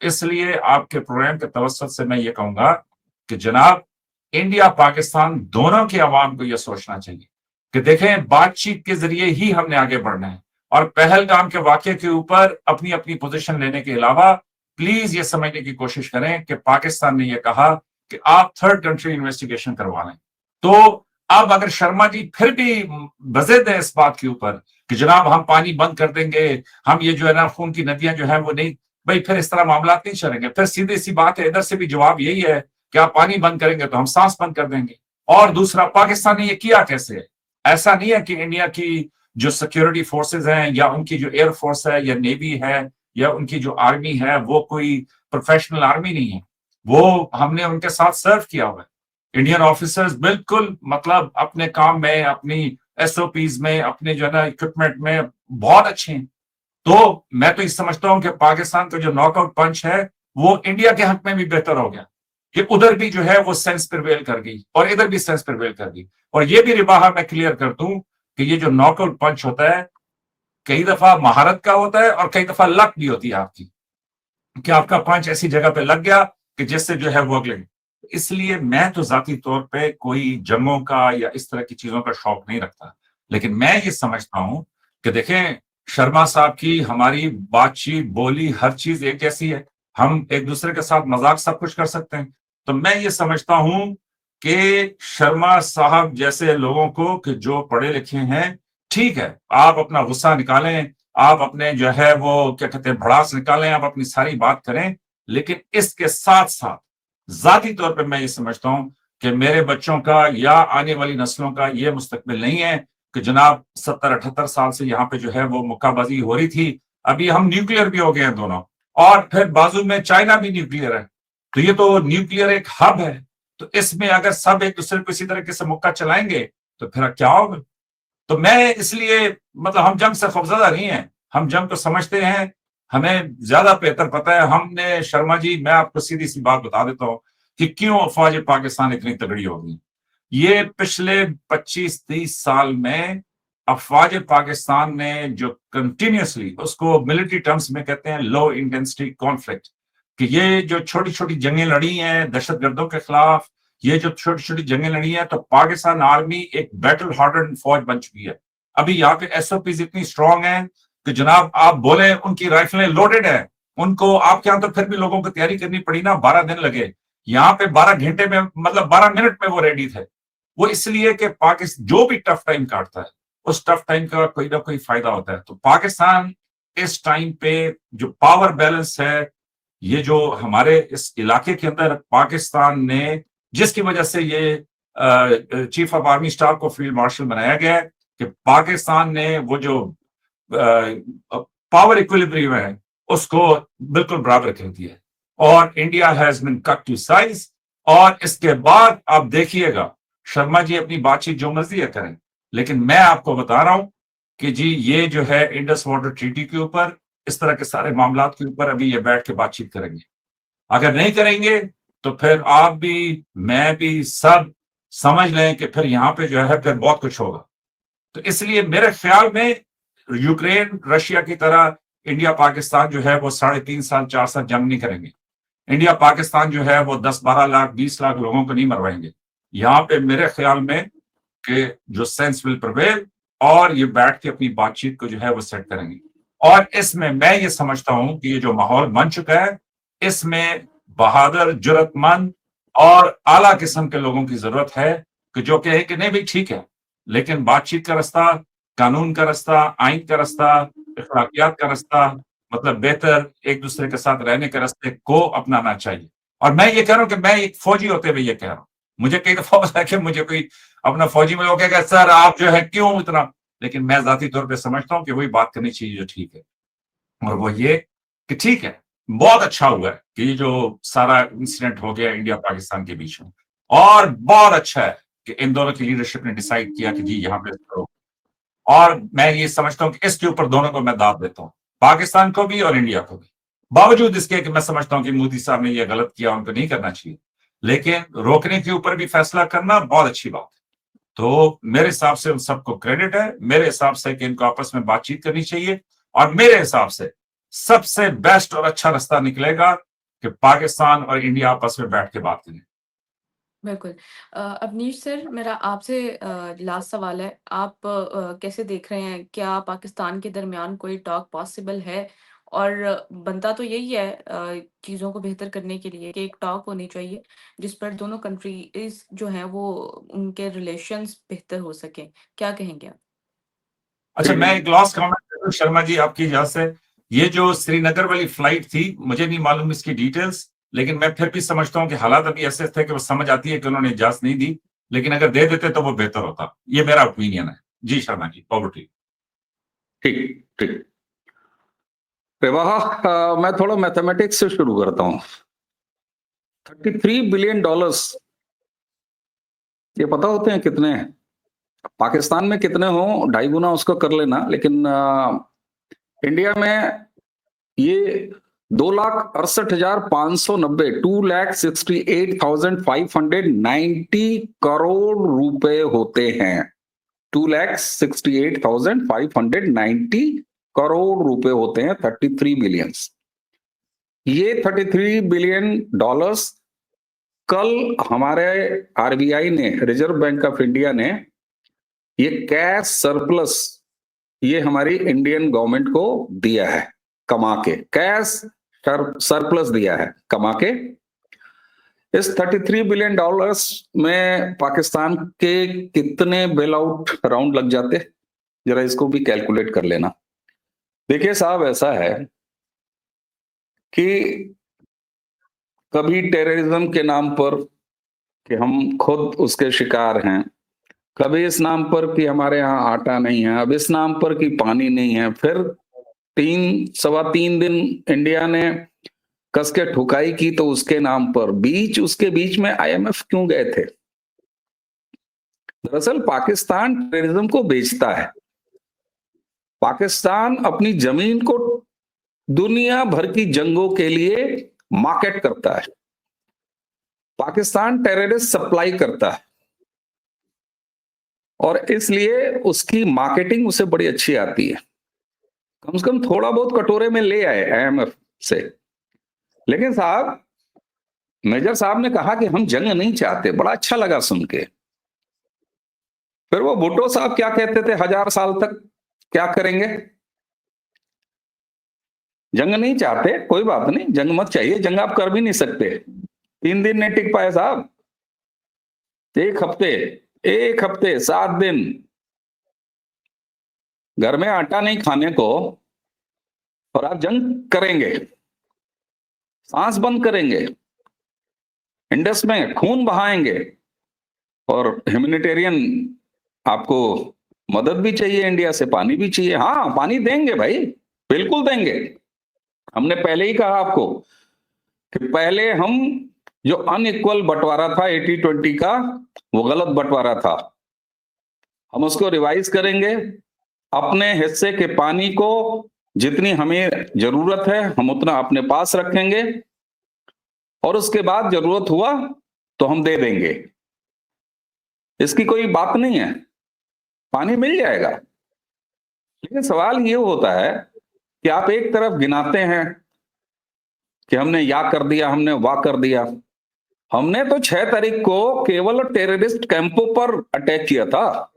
इसलिए आपके प्रोग्राम के तवज्जुह से मैं ये कहूंगा कि जनाब, इंडिया पाकिस्तान दोनों के अवाम को यह सोचना चाहिए कि देखें, बातचीत के जरिए ही हमने आगे बढ़ना है। और पहलगाम के वाकये के ऊपर अपनी अपनी पोजीशन लेने के अलावा प्लीज ये समझने की कोशिश करें कि पाकिस्तान ने यह कहा कि आप थर्ड कंट्री इन्वेस्टिगेशन करवा लें। तो अब अगर शर्मा जी फिर भी बज़िद है इस बात के ऊपर कि जनाब हम पानी बंद कर देंगे, हम ये जो है ना खून की नदियां जो है वो नहीं, भाई फिर इस तरह मामला नहीं चलेंगे। फिर सीधी सी बात है, इधर से भी जवाब यही है कि आप पानी बंद करेंगे तो हम सांस बंद कर देंगे। और दूसरा, पाकिस्तान ने ये किया कैसे? ऐसा नहीं है कि इंडिया की जो सिक्योरिटी फोर्सेस हैं, या उनकी जो एयर फोर्स है, या नेवी है, या उनकी जो आर्मी है, वो कोई प्रोफेशनल आर्मी नहीं है। वो हमने उनके साथ सर्व किया हुआ है। इंडियन ऑफिसर्स बिल्कुल मतलब अपने काम में, अपनी एसओपीज में, अपने जो है ना इक्विपमेंट में बहुत अच्छे हैं। तो मैं तो ये समझता हूं कि पाकिस्तान का जो नॉकआउट पंच है वो इंडिया के हक में भी बेहतर हो गया कि उधर भी जो है वो सेंस प्रिवेल कर गई और इधर भी सेंस प्रिवेल कर गई। और ये भी रिबाहा मैं क्लियर कर दूं कि ये जो नॉकआउट पंच होता है, कई दफा महारत का होता है और कई दफा लक भी होती है आपकी, कि आपका पंच ऐसी जगह पे लग गया कि जिससे जो है वो अगले। इसलिए मैं तो जाती तौर पे कोई जंगों का या इस तरह की चीजों का शौक नहीं रखता, लेकिन मैं ये समझता हूं कि देखें, शर्मा साहब की हमारी बातचीत, बोली, हर चीज एक जैसी है। हम एक दूसरे के साथ मजाक सब कुछ कर सकते हैं। तो मैं ये समझता हूं कि शर्मा साहब जैसे लोगों को कि जो पढ़े लिखे हैं, ठीक है, आप अपना गुस्सा निकालें, आप अपने जो है वो क्या कहते हैं भड़ास निकालें, आप अपनी सारी बात करें, लेकिन इसके साथ साथ जाती तौर पे मैं ये समझता हूं कि मेरे बच्चों का या आने वाली नस्लों का ये मुस्तकबिल नहीं है कि जनाब 70-78 साल से यहाँ पे जो है वो मुक्काबाजी हो रही थी, अभी हम न्यूक्लियर भी हो गए हैं दोनों, और फिर बाजू में चाइना भी न्यूक्लियर है। तो ये तो न्यूक्लियर एक हब है। तो इसमें अगर सब एक दूसरे को इसी तरीके से मुक्का चलाएंगे तो फिर क्या होगा? तो मैं इसलिए मतलब हम जंग से खौफजदा नहीं है, हम जंग को समझते हैं, हमें ज्यादा बेहतर पता है। हमने शर्मा जी, मैं आपको सीधी सी बात बता देता हूँ कि क्यों अफवाज पाकिस्तान इतनी तगड़ी हो गई। ये पिछले 25-30 साल में अफवाज पाकिस्तान ने जो कंटिन्यूसली, उसको मिलिट्री टर्म्स में कहते हैं लो इंटेंसिटी कॉन्फ्लिक्ट, कि ये जो छोटी छोटी जंगें लड़ी हैं दहशतगर्दों के खिलाफ, ये जो छोटी छोटी जंगें लड़ी हैं, तो पाकिस्तान आर्मी एक बैटल हार्डन फौज बन चुकी है। अभी यहाँ पे एसओपीज इतनी स्ट्रांग है कि जनाब आप बोले उनकी राइफलें लोडेड है, उनको आपके यहाँ तो फिर भी लोगों को तैयारी करनी पड़ी ना, 12 दिन लगे। यहाँ पे 12 घंटे में, मतलब 12 मिनट में वो रेडी थे। वो इसलिए कि पाकिस्तान जो भी टफ टाइम काटता है, उस टफ टाइम का कोई ना कोई फायदा होता है। तो पाकिस्तान इस टाइम पे जो पावर बैलेंस है, ये जो हमारे इस इलाके के अंदर पाकिस्तान ने, जिसकी वजह से ये चीफ ऑफ आर्मी स्टाफ को फील्ड मार्शल बनाया गया है, कि पाकिस्तान ने वो जो पावर इक्विलिब्रियम है उसको बिल्कुल बराबर कर दिया है, और India has been cut to size. और इसके बाद आप देखिएगा, शर्मा जी अपनी बातचीत जो मर्जी है करें, लेकिन मैं आपको बता रहा हूं कि जी ये जो है इंडस वाटर ट्रीटी के ऊपर, इस तरह के सारे मामला के ऊपर अभी ये बैठ के बातचीत करेंगे। अगर नहीं करेंगे तो फिर आप भी, मैं भी, सब समझ लें कि फिर यहाँ पे जो है फिर बहुत कुछ होगा। तो इसलिए मेरे ख्याल में यूक्रेन रशिया की तरह इंडिया पाकिस्तान जो है वो 3.5 साल 4 साल जंग नहीं करेंगे। इंडिया पाकिस्तान जो है वो 10-12 लाख 20 लाख लोगों को नहीं मरवाएंगे। यहाँ पे मेरे ख्याल में कि जो सेंस विल प्रिवेल, और ये बैठ के अपनी बातचीत को जो है वो सेट करेंगे। और इसमें मैं ये समझता हूं कि ये जो माहौल बन चुका है, इसमें बहादुर, जुर्रतमंद और आला किस्म के लोगों की जरूरत है कि जो कहे कि नहीं भाई ठीक है, लेकिन बातचीत का रास्ता कानून का रास्ता, आइन का रास्ता, अखलाकियात का रास्ता, मतलब बेहतर एक दूसरे के साथ रहने के रास्ते को अपनाना चाहिए। और मैं ये कह रहा हूँ कि मैं एक फौजी होते हुए ये कह रहा हूँ। मुझे कई दफा होता है कि मुझे कोई अपना फौजी में लोग कहेगा सर आप जो है क्यों इतना, लेकिन मैं जाती तौर पे समझता हूँ कि वही बात करनी चाहिए जो ठीक है। और वो ये कि ठीक है, बहुत अच्छा हुआ है कि ये जो सारा इंसिडेंट हो गया इंडिया पाकिस्तान के बीच में, और बहुत अच्छा है कि इन दोनों की लीडरशिप ने डिसाइड किया कि जी यहाँ पे करो। और मैं ये समझता हूँ कि इसके ऊपर दोनों को मैं दाद देता हूँ, पाकिस्तान को भी और इंडिया को भी। बावजूद इसके कि मैं समझता हूँ कि मोदी साहब ने ये गलत किया, उनको नहीं करना चाहिए, लेकिन रोकने के ऊपर भी फैसला करना बहुत अच्छी बात है। तो मेरे हिसाब से उन सबको क्रेडिट है, मेरे हिसाब से कि इनको आपस में बातचीत करनी चाहिए, और मेरे हिसाब से सबसे बेस्ट और अच्छा रास्ता निकलेगा कि पाकिस्तान और इंडिया आपस में बैठ के बात करें। बिल्कुल। अवनीश सर, मेरा आपसे लास्ट सवाल है। आप कैसे देख रहे हैं, क्या पाकिस्तान के दरमियान कोई टॉक पॉसिबल है? और बनता तो यही है चीज़ों को बेहतर करने के लिए कि एक टॉक होनी चाहिए, जिस पर दोनों कंट्रीज़ जो हैं वो उनके रिलेशंस बेहतर हो सकें। क्या कहेंगे आप? अच्छा, मैं एक लास्ट कमेंट शर्मा जी आपकी इजाजत से, ये जो श्रीनगर वाली फ्लाइट थी, मुझे नहीं मालूम इसकी डिटेल्स, लेकिन मैं फिर भी समझता हूँ कि हालात अभी ऐसे थे कि वो समझ आती है कि उन्होंने इजाजत नहीं दी, लेकिन अगर दे देते तो वो बेहतर होता। ये मेरा ओपिनियन है। जी Sharma ji, over to you. ठीक ठीक। प्रवाह, मैं थोड़ा मैथमेटिक्स से शुरू करता हूँ। $33 बिलियन ये पता होते हैं कितने हैं? पाकिस्तान में कितने हो, 2.5 गुना उसको कर लेना, लेकिन इंडिया में ये 2,68,590 2,68,590 करोड़ रुपए होते हैं। 2,68,590 करोड़ रुपए होते हैं 33 बिलियंस। ये $33 बिलियन कल हमारे आरबीआई ने, रिजर्व बैंक ऑफ इंडिया ने, ये कैश सरप्लस ये हमारी इंडियन गवर्नमेंट को दिया है कमा के, कैश सरप्लस दिया है कमा के। इस $33 बिलियन में पाकिस्तान के कितने बेल आउट राउंड लग जाते, जरा इसको भी कैलकुलेट कर लेना। देखिए साहब, ऐसा है कि कभी टेररिज्म के नाम पर कि हम खुद उसके शिकार हैं, कभी इस नाम पर कि हमारे यहाँ आटा नहीं है, अब इस नाम पर कि पानी नहीं है, फिर 3 सवा 3 दिन इंडिया ने कस के ठुकाई की तो उसके नाम पर उसके बीच में आईएमएफ क्यों गए थे? दरअसल पाकिस्तान टेररिज्म को बेचता है। पाकिस्तान अपनी जमीन को दुनिया भर की जंगों के लिए मार्केट करता है। पाकिस्तान टेररिस्ट सप्लाई करता है, और इसलिए उसकी मार्केटिंग उसे बड़ी अच्छी आती है। कम से कम थोड़ा बहुत कटोरे में ले आए आईएमएफ से। लेकिन साहब, मेजर साहब ने कहा कि हम जंग नहीं चाहते, बड़ा अच्छा लगा सुन के। फिर वो भुट्टो साहब क्या कहते थे, 1000 साल तक क्या करेंगे? जंग नहीं चाहते, कोई बात नहीं, जंग मत चाहिए, जंग आप कर भी नहीं सकते। 3 दिन नहीं टिक पाए साहब, 1 हफ्ते, 1 हफ्ते 7 दिन घर में आटा नहीं खाने को, और आप जंग करेंगे, सांस बंद करेंगे, इंडस में खून बहाएंगे, और ह्यूमैनिटेरियन आपको मदद भी चाहिए, इंडिया से पानी भी चाहिए। हाँ, पानी देंगे भाई, बिल्कुल देंगे। हमने पहले ही कहा आपको कि पहले हम जो अनइक्वल बंटवारा था 80-20 का, वो गलत बंटवारा था। हम उसको रिवाइज करेंगे, अपने हिस्से के पानी को जितनी हमें जरूरत है हम उतना अपने पास रखेंगे, और उसके बाद जरूरत हुआ तो हम दे देंगे। इसकी कोई बात नहीं है, पानी मिल जाएगा। लेकिन सवाल ये होता है कि आप एक तरफ गिनाते हैं कि हमने या कर दिया, हमने वाह कर दिया। हमने तो 6 तारीख को केवल टेररिस्ट कैंपों पर अटैक किया था,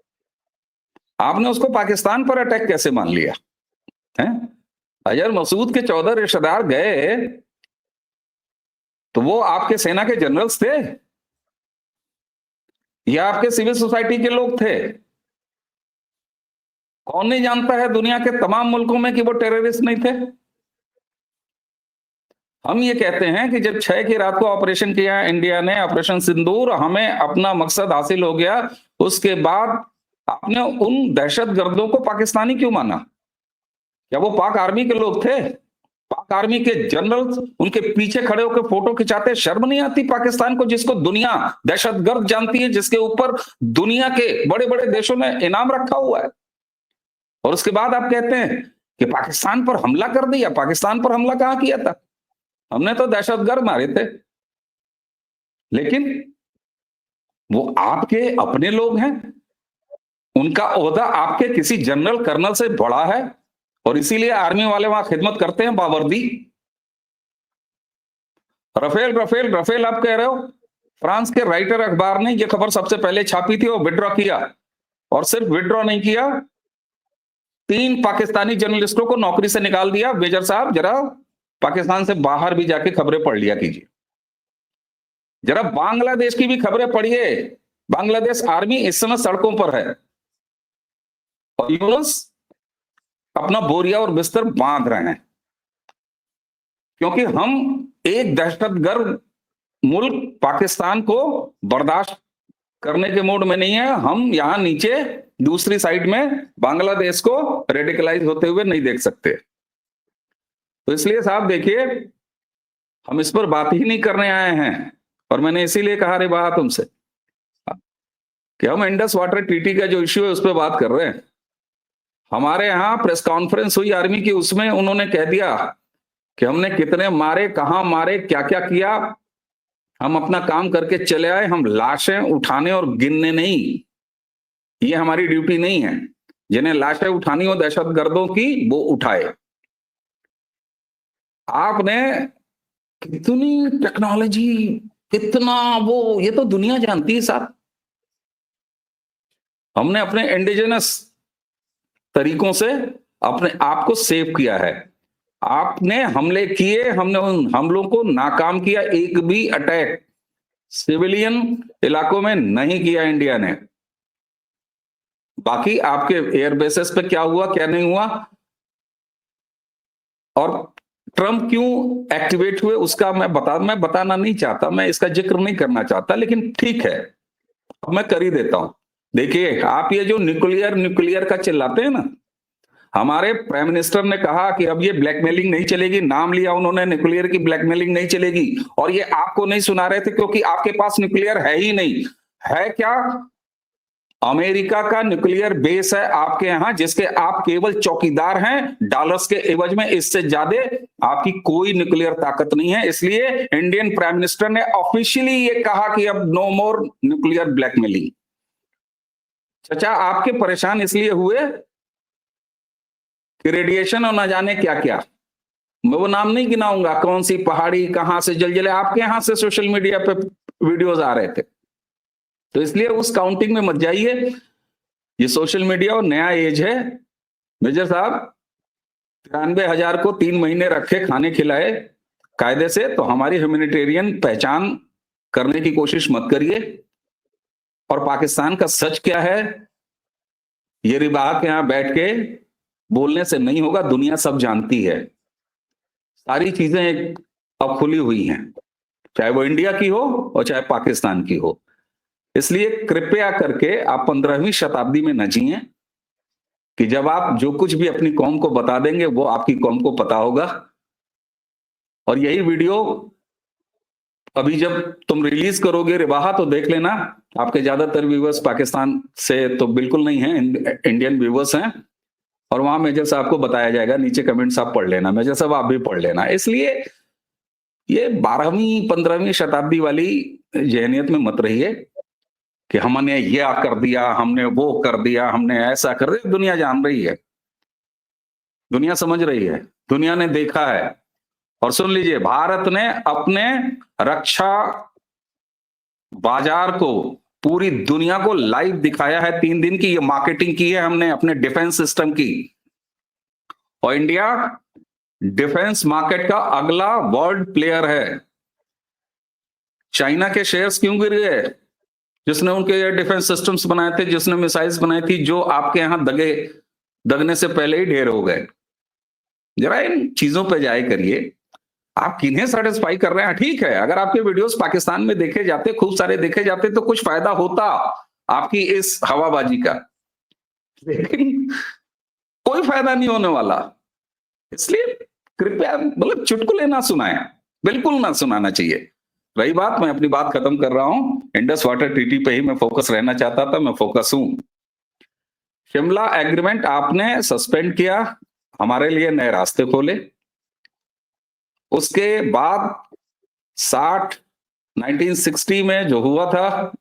आपने उसको पाकिस्तान पर अटैक कैसे मान लिया है? अजहर मसूद के 14 रिश्तेदार गए तो वो आपके सेना के जनरल्स थे या आपके सिविल सोसाइटी के लोग थे? कौन नहीं जानता है दुनिया के तमाम मुल्कों में कि वो टेररिस्ट नहीं थे? हम ये कहते हैं कि जब 6 की रात को ऑपरेशन किया इंडिया ने, ऑपरेशन सिंदूर, हमें अपना मकसद हासिल हो गया, उसके बाद आपने उन दहशतगर्दों को पाकिस्तानी क्यों माना? क्या वो पाक आर्मी के लोग थे? पाक आर्मी के जनरल उनके पीछे खड़े होकर फोटो खिंचाते, शर्म नहीं आती पाकिस्तान को, जिसको दुनिया दहशतगर्द जानती है, जिसके ऊपर दुनिया के बड़े बड़े देशों ने इनाम रखा हुआ है? और उसके बाद आप कहते हैं कि पाकिस्तान पर हमला कर दिया। पाकिस्तान पर हमला कहां किया था? हमने तो दहशतगर्द मारे थे। लेकिन वो आपके अपने लोग हैं, उनका ओहदा आपके किसी जनरल कर्नल से बड़ा है, और इसीलिए आर्मी वाले वहां खिदमत करते हैं बावर्दी। रफेल रफेल रफेल आप कह रहे हो, फ्रांस के राइटर अखबार ने यह खबर सबसे पहले छापी थी और विड्रॉ किया, और सिर्फ विड्रॉ नहीं किया, 3 पाकिस्तानी जर्नलिस्टों को नौकरी से निकाल दिया। मेजर साहब जरा पाकिस्तान से बाहर भी जाके खबरें पढ़ लिया कीजिए, जरा बांग्लादेश की भी खबरें पढ़िए। बांग्लादेश आर्मी इस समय सड़कों पर है, और यूनुस अपना बोरिया और बिस्तर बांध रहे हैं, क्योंकि हम एक दहशतगर्द मुल्क पाकिस्तान को बर्दाश्त करने के मूड में नहीं है। हम यहां नीचे दूसरी साइड में बांग्लादेश को रेडिकलाइज होते हुए नहीं देख सकते। तो इसलिए साहब देखिए, हम इस पर बात ही नहीं करने आए हैं, और मैंने इसीलिए कहा रे बात तुमसे कि हम इंडस वाटर ट्रीटी का जो इश्यू है उस पर बात कर रहे हैं। हमारे यहां प्रेस कॉन्फ्रेंस हुई आर्मी की, उसमें उन्होंने कह दिया कि हमने कितने मारे, कहां मारे, क्या क्या किया, हम अपना काम करके चले आए, हम लाशें उठाने और गिनने नहीं, ये हमारी ड्यूटी नहीं है। जिन्हें लाशें उठानी हो दहशतगर्दों की, वो उठाए। आपने कितनी टेक्नोलॉजी, कितना वो, ये तो दुनिया जानती है साहब। हमने अपने इंडिजिनस तरीकों से अपने आप को सेव किया है। आपने हमले किए, हमने उन हमलों को नाकाम किया। एक भी अटैक सिविलियन इलाकों में नहीं किया इंडिया ने। बाकी आपके एयर बेसेस पे क्या हुआ क्या नहीं हुआ, और ट्रम्प क्यों एक्टिवेट हुए, उसका मैं बताना नहीं चाहता, मैं इसका जिक्र नहीं करना चाहता, लेकिन ठीक है अब मैं कर ही देता हूं। देखिए, आप ये जो न्यूक्लियर का चिल्लाते हैं ना, हमारे प्राइम मिनिस्टर ने कहा कि अब ये ब्लैकमेलिंग नहीं चलेगी, नाम लिया उन्होंने, न्यूक्लियर की ब्लैकमेलिंग नहीं चलेगी। और ये आपको नहीं सुना रहे थे, क्योंकि आपके पास न्यूक्लियर है ही नहीं। है क्या? अमेरिका का न्यूक्लियर बेस है आपके यहां, जिसके आप केवल चौकीदार हैं डॉलर्स के एवज में। इससे ज्यादा आपकी कोई न्यूक्लियर ताकत नहीं है। इसलिए इंडियन प्राइम मिनिस्टर ने ऑफिशियली ये कहा कि अब नो मोर न्यूक्लियर ब्लैकमेलिंग। चाचा, आपके परेशान इसलिए हुए कि रेडिएशन और ना जाने क्या क्या, मैं वो नाम नहीं गिनाऊंगा, कौन सी पहाड़ी, कहां से जलजले, आपके यहां से सोशल मीडिया पे वीडियोस आ रहे थे। तो इसलिए उस काउंटिंग में मत जाइए। ये सोशल मीडिया और नया एज है। मेजर साहब 93,000 को 3 महीने रखे, खाने खिलाए कायदे से, तो हमारी ह्यूमैनिटेरियन पहचान करने की कोशिश मत करिए। और पाकिस्तान का सच क्या है, ये रिबाह के यहां बैठ के बोलने से नहीं होगा, दुनिया सब जानती है। सारी चीजें अब खुली हुई हैं, चाहे वो इंडिया की हो और चाहे पाकिस्तान की हो। इसलिए कृपया करके आप 15वीं शताब्दी में न जिएं कि जब आप जो कुछ भी अपनी कौम को बता देंगे वो आपकी कौम को पता होगा। और यही वीडियो अभी जब तुम रिलीज करोगे रिबाहा, तो देख लेना, आपके ज्यादातर व्यूवर्स पाकिस्तान से तो बिल्कुल नहीं है, इंडियन व्यूवर्स हैं, और वहां मेजर साहब को बताया जाएगा। नीचे कमेंट्स आप पढ़ लेना, मेजर साहब आप भी पढ़ लेना। इसलिए ये 12वीं 15वीं शताब्दी वाली जहनियत में मत रहिए कि हमने ये कर दिया, हमने वो कर दिया, हमने ऐसा कर दिया। दुनिया जान रही है, दुनिया समझ रही है, दुनिया ने देखा है। और सुन लीजिए, भारत ने अपने रक्षा बाजार को पूरी दुनिया को लाइव दिखाया है। 3 दिन की ये मार्केटिंग की है हमने अपने डिफेंस सिस्टम की। और इंडिया डिफेंस मार्केट का अगला वर्ल्ड प्लेयर है। चाइना के शेयर्स क्यों गिर गए? जिसने उनके डिफेंस सिस्टम्स बनाए थे, जिसने मिसाइल्स बनाई थी, जो आपके यहां दगे दगने से पहले ही ढेर हो गए। जरा इन चीजों पे जाए करिए, आप किन्हें सेटिस्फाई कर रहे हैं। ठीक है, अगर आपके वीडियोस पाकिस्तान में देखे जाते, खूब सारे देखे जाते, तो कुछ फायदा होता आपकी इस हवाबाजी का, लेकिन कोई फायदा नहीं होने वाला। इसलिए कृपया मतलब चुटकुले ना सुनाएं, बिल्कुल ना सुनाना चाहिए। रही बात, मैं अपनी बात खत्म कर रहा हूं, इंडस वाटर ट्रीटी पे ही मैं फोकस रहना चाहता था, मैं फोकस हूं। शिमला एग्रीमेंट आपने सस्पेंड किया, हमारे लिए नए रास्ते खोले। उसके बाद 1960 में जो हुआ था,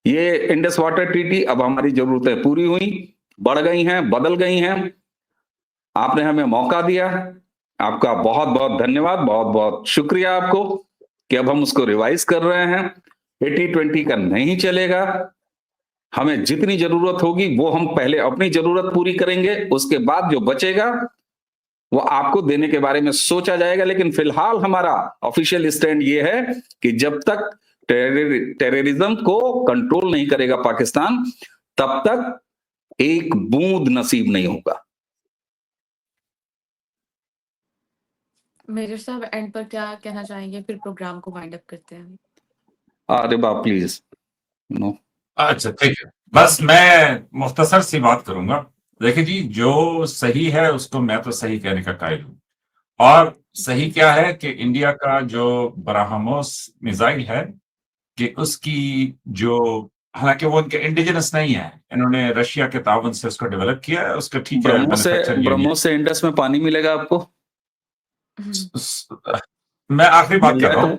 ये इंडस वाटर ट्रीटी, अब हमारी जरूरतें पूरी हुई, बढ़ गई हैं, बदल गई हैं। आपने हमें मौका दिया, आपका बहुत बहुत धन्यवाद, बहुत बहुत शुक्रिया आपको कि अब हम उसको रिवाइज कर रहे हैं। 80-20 का नहीं चलेगा, हमें जितनी जरूरत होगी वो हम पहले अपनी जरूरत पूरी करेंगे, उसके बाद जो बचेगा वो आपको देने के बारे में सोचा जाएगा। लेकिन फिलहाल हमारा ऑफिशियल स्टैंड ये है कि जब तक टेररिज्म को कंट्रोल नहीं करेगा पाकिस्तान, तब तक एक बूंद नसीब नहीं होगा। मेजर साहब एंड पर क्या कहना चाहेंगे, फिर प्रोग्राम को वाइंड अप करते हैं। अरे बाप प्लीज नो। अच्छा ठीक है, बस मैं मुख्तसर सी बात करूंगा। देखिए जी, जो सही है उसको मैं तो सही कहने का कायल हूं। और सही क्या है कि इंडिया का जो ब्राह्मोस मिसाइल है, कि उसकी जो, हालांकि वो उनके इंडिजिनस नहीं है, इन्होंने रशिया के ताउन से उसको डेवलप किया है, उसका ठीक है मैन्युफैक्चर ब्रह्मोस से इंडस में पानी मिलेगा आपको? मैं आखिरी बात मिल कर जाए रहा तो हूँ।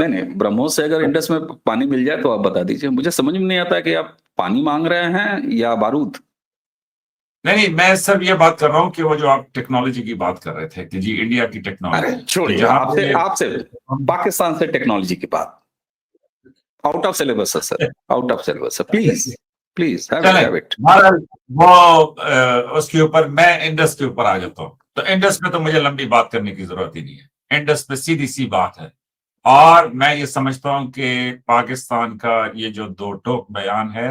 नहीं, ब्रह्मोस से अगर इंडस में पानी मिल जाए तो आप बता दीजिए। मुझे समझ में नहीं आता कि आप पानी मांग रहे हैं या बारूद। नहीं, मैं सिर्फ ये बात कर रहा हूँ कि वो जो आप टेक्नोलॉजी की बात कर रहे थे कि जी इंडिया की अरे टेक्नोलॉजी, छोड़िए, जहां आपसे पे आपसे पाकिस्तान से टेक्नोलॉजी की बात आउट ऑफ सिलेबस है सर, आउट ऑफ सिलेबस है। Please please have it. वो उसके ऊपर मैं इंडस के ऊपर आ जाता हूँ। तो इंडस में तो मुझे लंबी बात करने की जरूरत ही नहीं है, इंडस पे सीधी सी बात है। और मैं ये समझता हूं कि पाकिस्तान का ये जो दो टोक बयान है,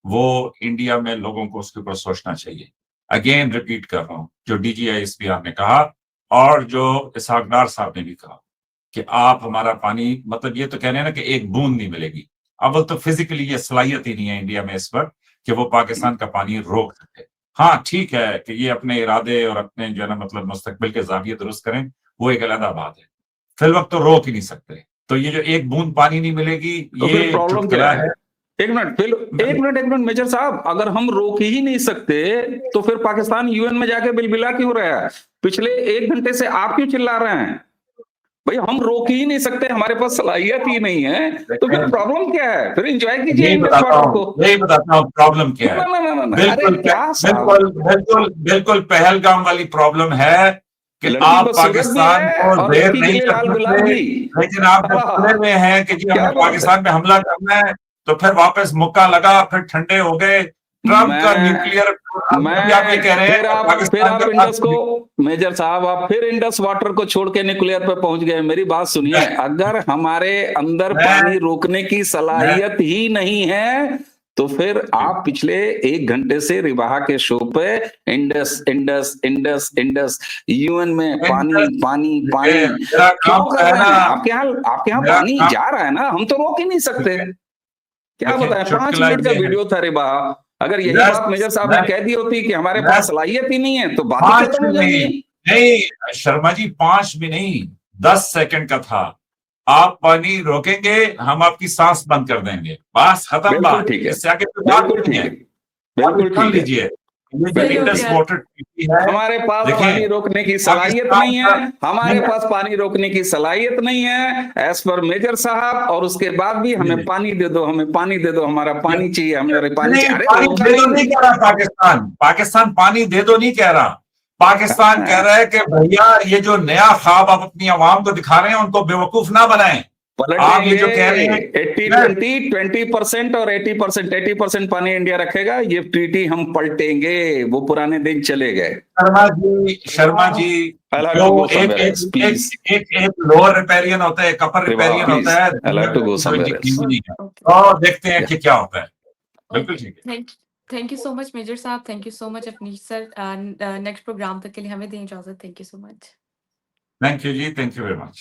वो इंडिया में लोगों को उसके ऊपर सोचना चाहिए। अगेन रिपीट कर रहा हूं, जो DGISP ने कहा और जो इसहाक डार साहब ने भी कहा कि आप हमारा पानी, मतलब ये तो कह रहे हैं ना कि एक बूंद नहीं मिलेगी। अब तो फिजिकली ये सलाहियत ही नहीं है इंडिया में इस वक्त कि वो पाकिस्तान का पानी रोक सके। हाँ ठीक है कि ये अपने इरादे और अपने जो है ना मतलब मुस्तकबिल के जाविये दुरुस्त करें, वो एक अलग बात है। फिल वक्त तो रोक ही नहीं सकते। तो ये जो एक बूंद पानी नहीं मिलेगी, तो ये फिर प्रॉब्लम क्या चुटकुला है? एक मिनट मेजर साहब, अगर हम रोक ही नहीं सकते तो फिर पाकिस्तान UN में जाके बिलबिला क्यों रहा है? पिछले 1 घंटे से आप क्यों चिल्ला रहे हैं? भाई हम रोक ही नहीं सकते, हमारे पास सलाहियत ही नहीं है, तो फिर प्रॉब्लम क्या है? फिर एंजॉय कीजिए इंडस वाटर को। यही बताता हूँ प्रॉब्लम क्या है। अरे क्या साहब, बिल्कुल पहलगाम वाली प्रॉब्लम है कि आप पाकिस्तान को देर नहीं कर सकते, लेकिन आप जब खुले में हैं कि जी हमें पाकिस्तान पे हमला करना है, तो फिर वापस मुक्का लगा, फिर ठंडे हो गए। ट्रंप का न्यूक्लियर, आप ये कह रहे हैं फिर आप इंडस को, मेजर साहब आप फिर इंडस वाटर को छोड़ के न्यूक्लियर पे पहुंच गए। मेरी बात सुनिए, अगर हमारे अंदर पानी रोकने की सलाहियत ही नहीं है तो फिर आप पिछले 1 घंटे से रिवाहा के शो पे Indus Indus Indus Indus UN में पानी पानी पानी क्यों कर रहे हैं? आपके यहाँ पानी जा रहा है ना, हम तो रोक ही नहीं सकते। क्या बताएं, 5 मिनट का वीडियो था रिवाहा। अगर यही बात मेजर साहब ने कह दी होती कि हमारे पास सलाहियत ही नहीं है, तो बात खत्म हो जाएगी। नहीं शर्मा जी, 5 भी नहीं, 10 सेकंड का था। आप पानी रोकेंगे, हम आपकी सांस बंद कर देंगे, बस खत्म बात। ठीक है, इससे आगे तो बिल्कुल ठीक है, बिल्कुल ठीक लीजिए। इंडस वाटर ट्रीटी है, हमारे पास पानी रोकने की सलाहियत नहीं है, हमारे पास पानी रोकने की सलाहियत नहीं है एज पर मेजर साहब। और उसके बाद भी हमें पानी दे दो, हमें पानी दे दो, हमारा पानी चाहिए, हमें पानी चाहिए। दे दो नहीं कह रहा पाकिस्तान पानी दे दो नहीं कह रहा। पाकिस्तान कह रहा है कि भैया ये जो नया ख्वाब आप अपनी आवाम को दिखा रहे हैं, उनको बेवकूफ ना बनाएं। आप ये जो कह रहे हैं 20% और 80% पानी इंडिया रखेगा, ये ट्रीटी हम पलटेंगे, वो पुराने दिन चले गए। शर्मा जी जो एक लोअर रिपेरियन होता है, एक अपर रिपेरियन होता है, तो देखते हैं कि क्या होता है। बिल्कुल ठीक है। Thank you so much major साहब, thank you so much Avnish sir. Next programme तक के लिए हमें दें इजाज़त। Thank you so much. Thank you ji, thank you very much.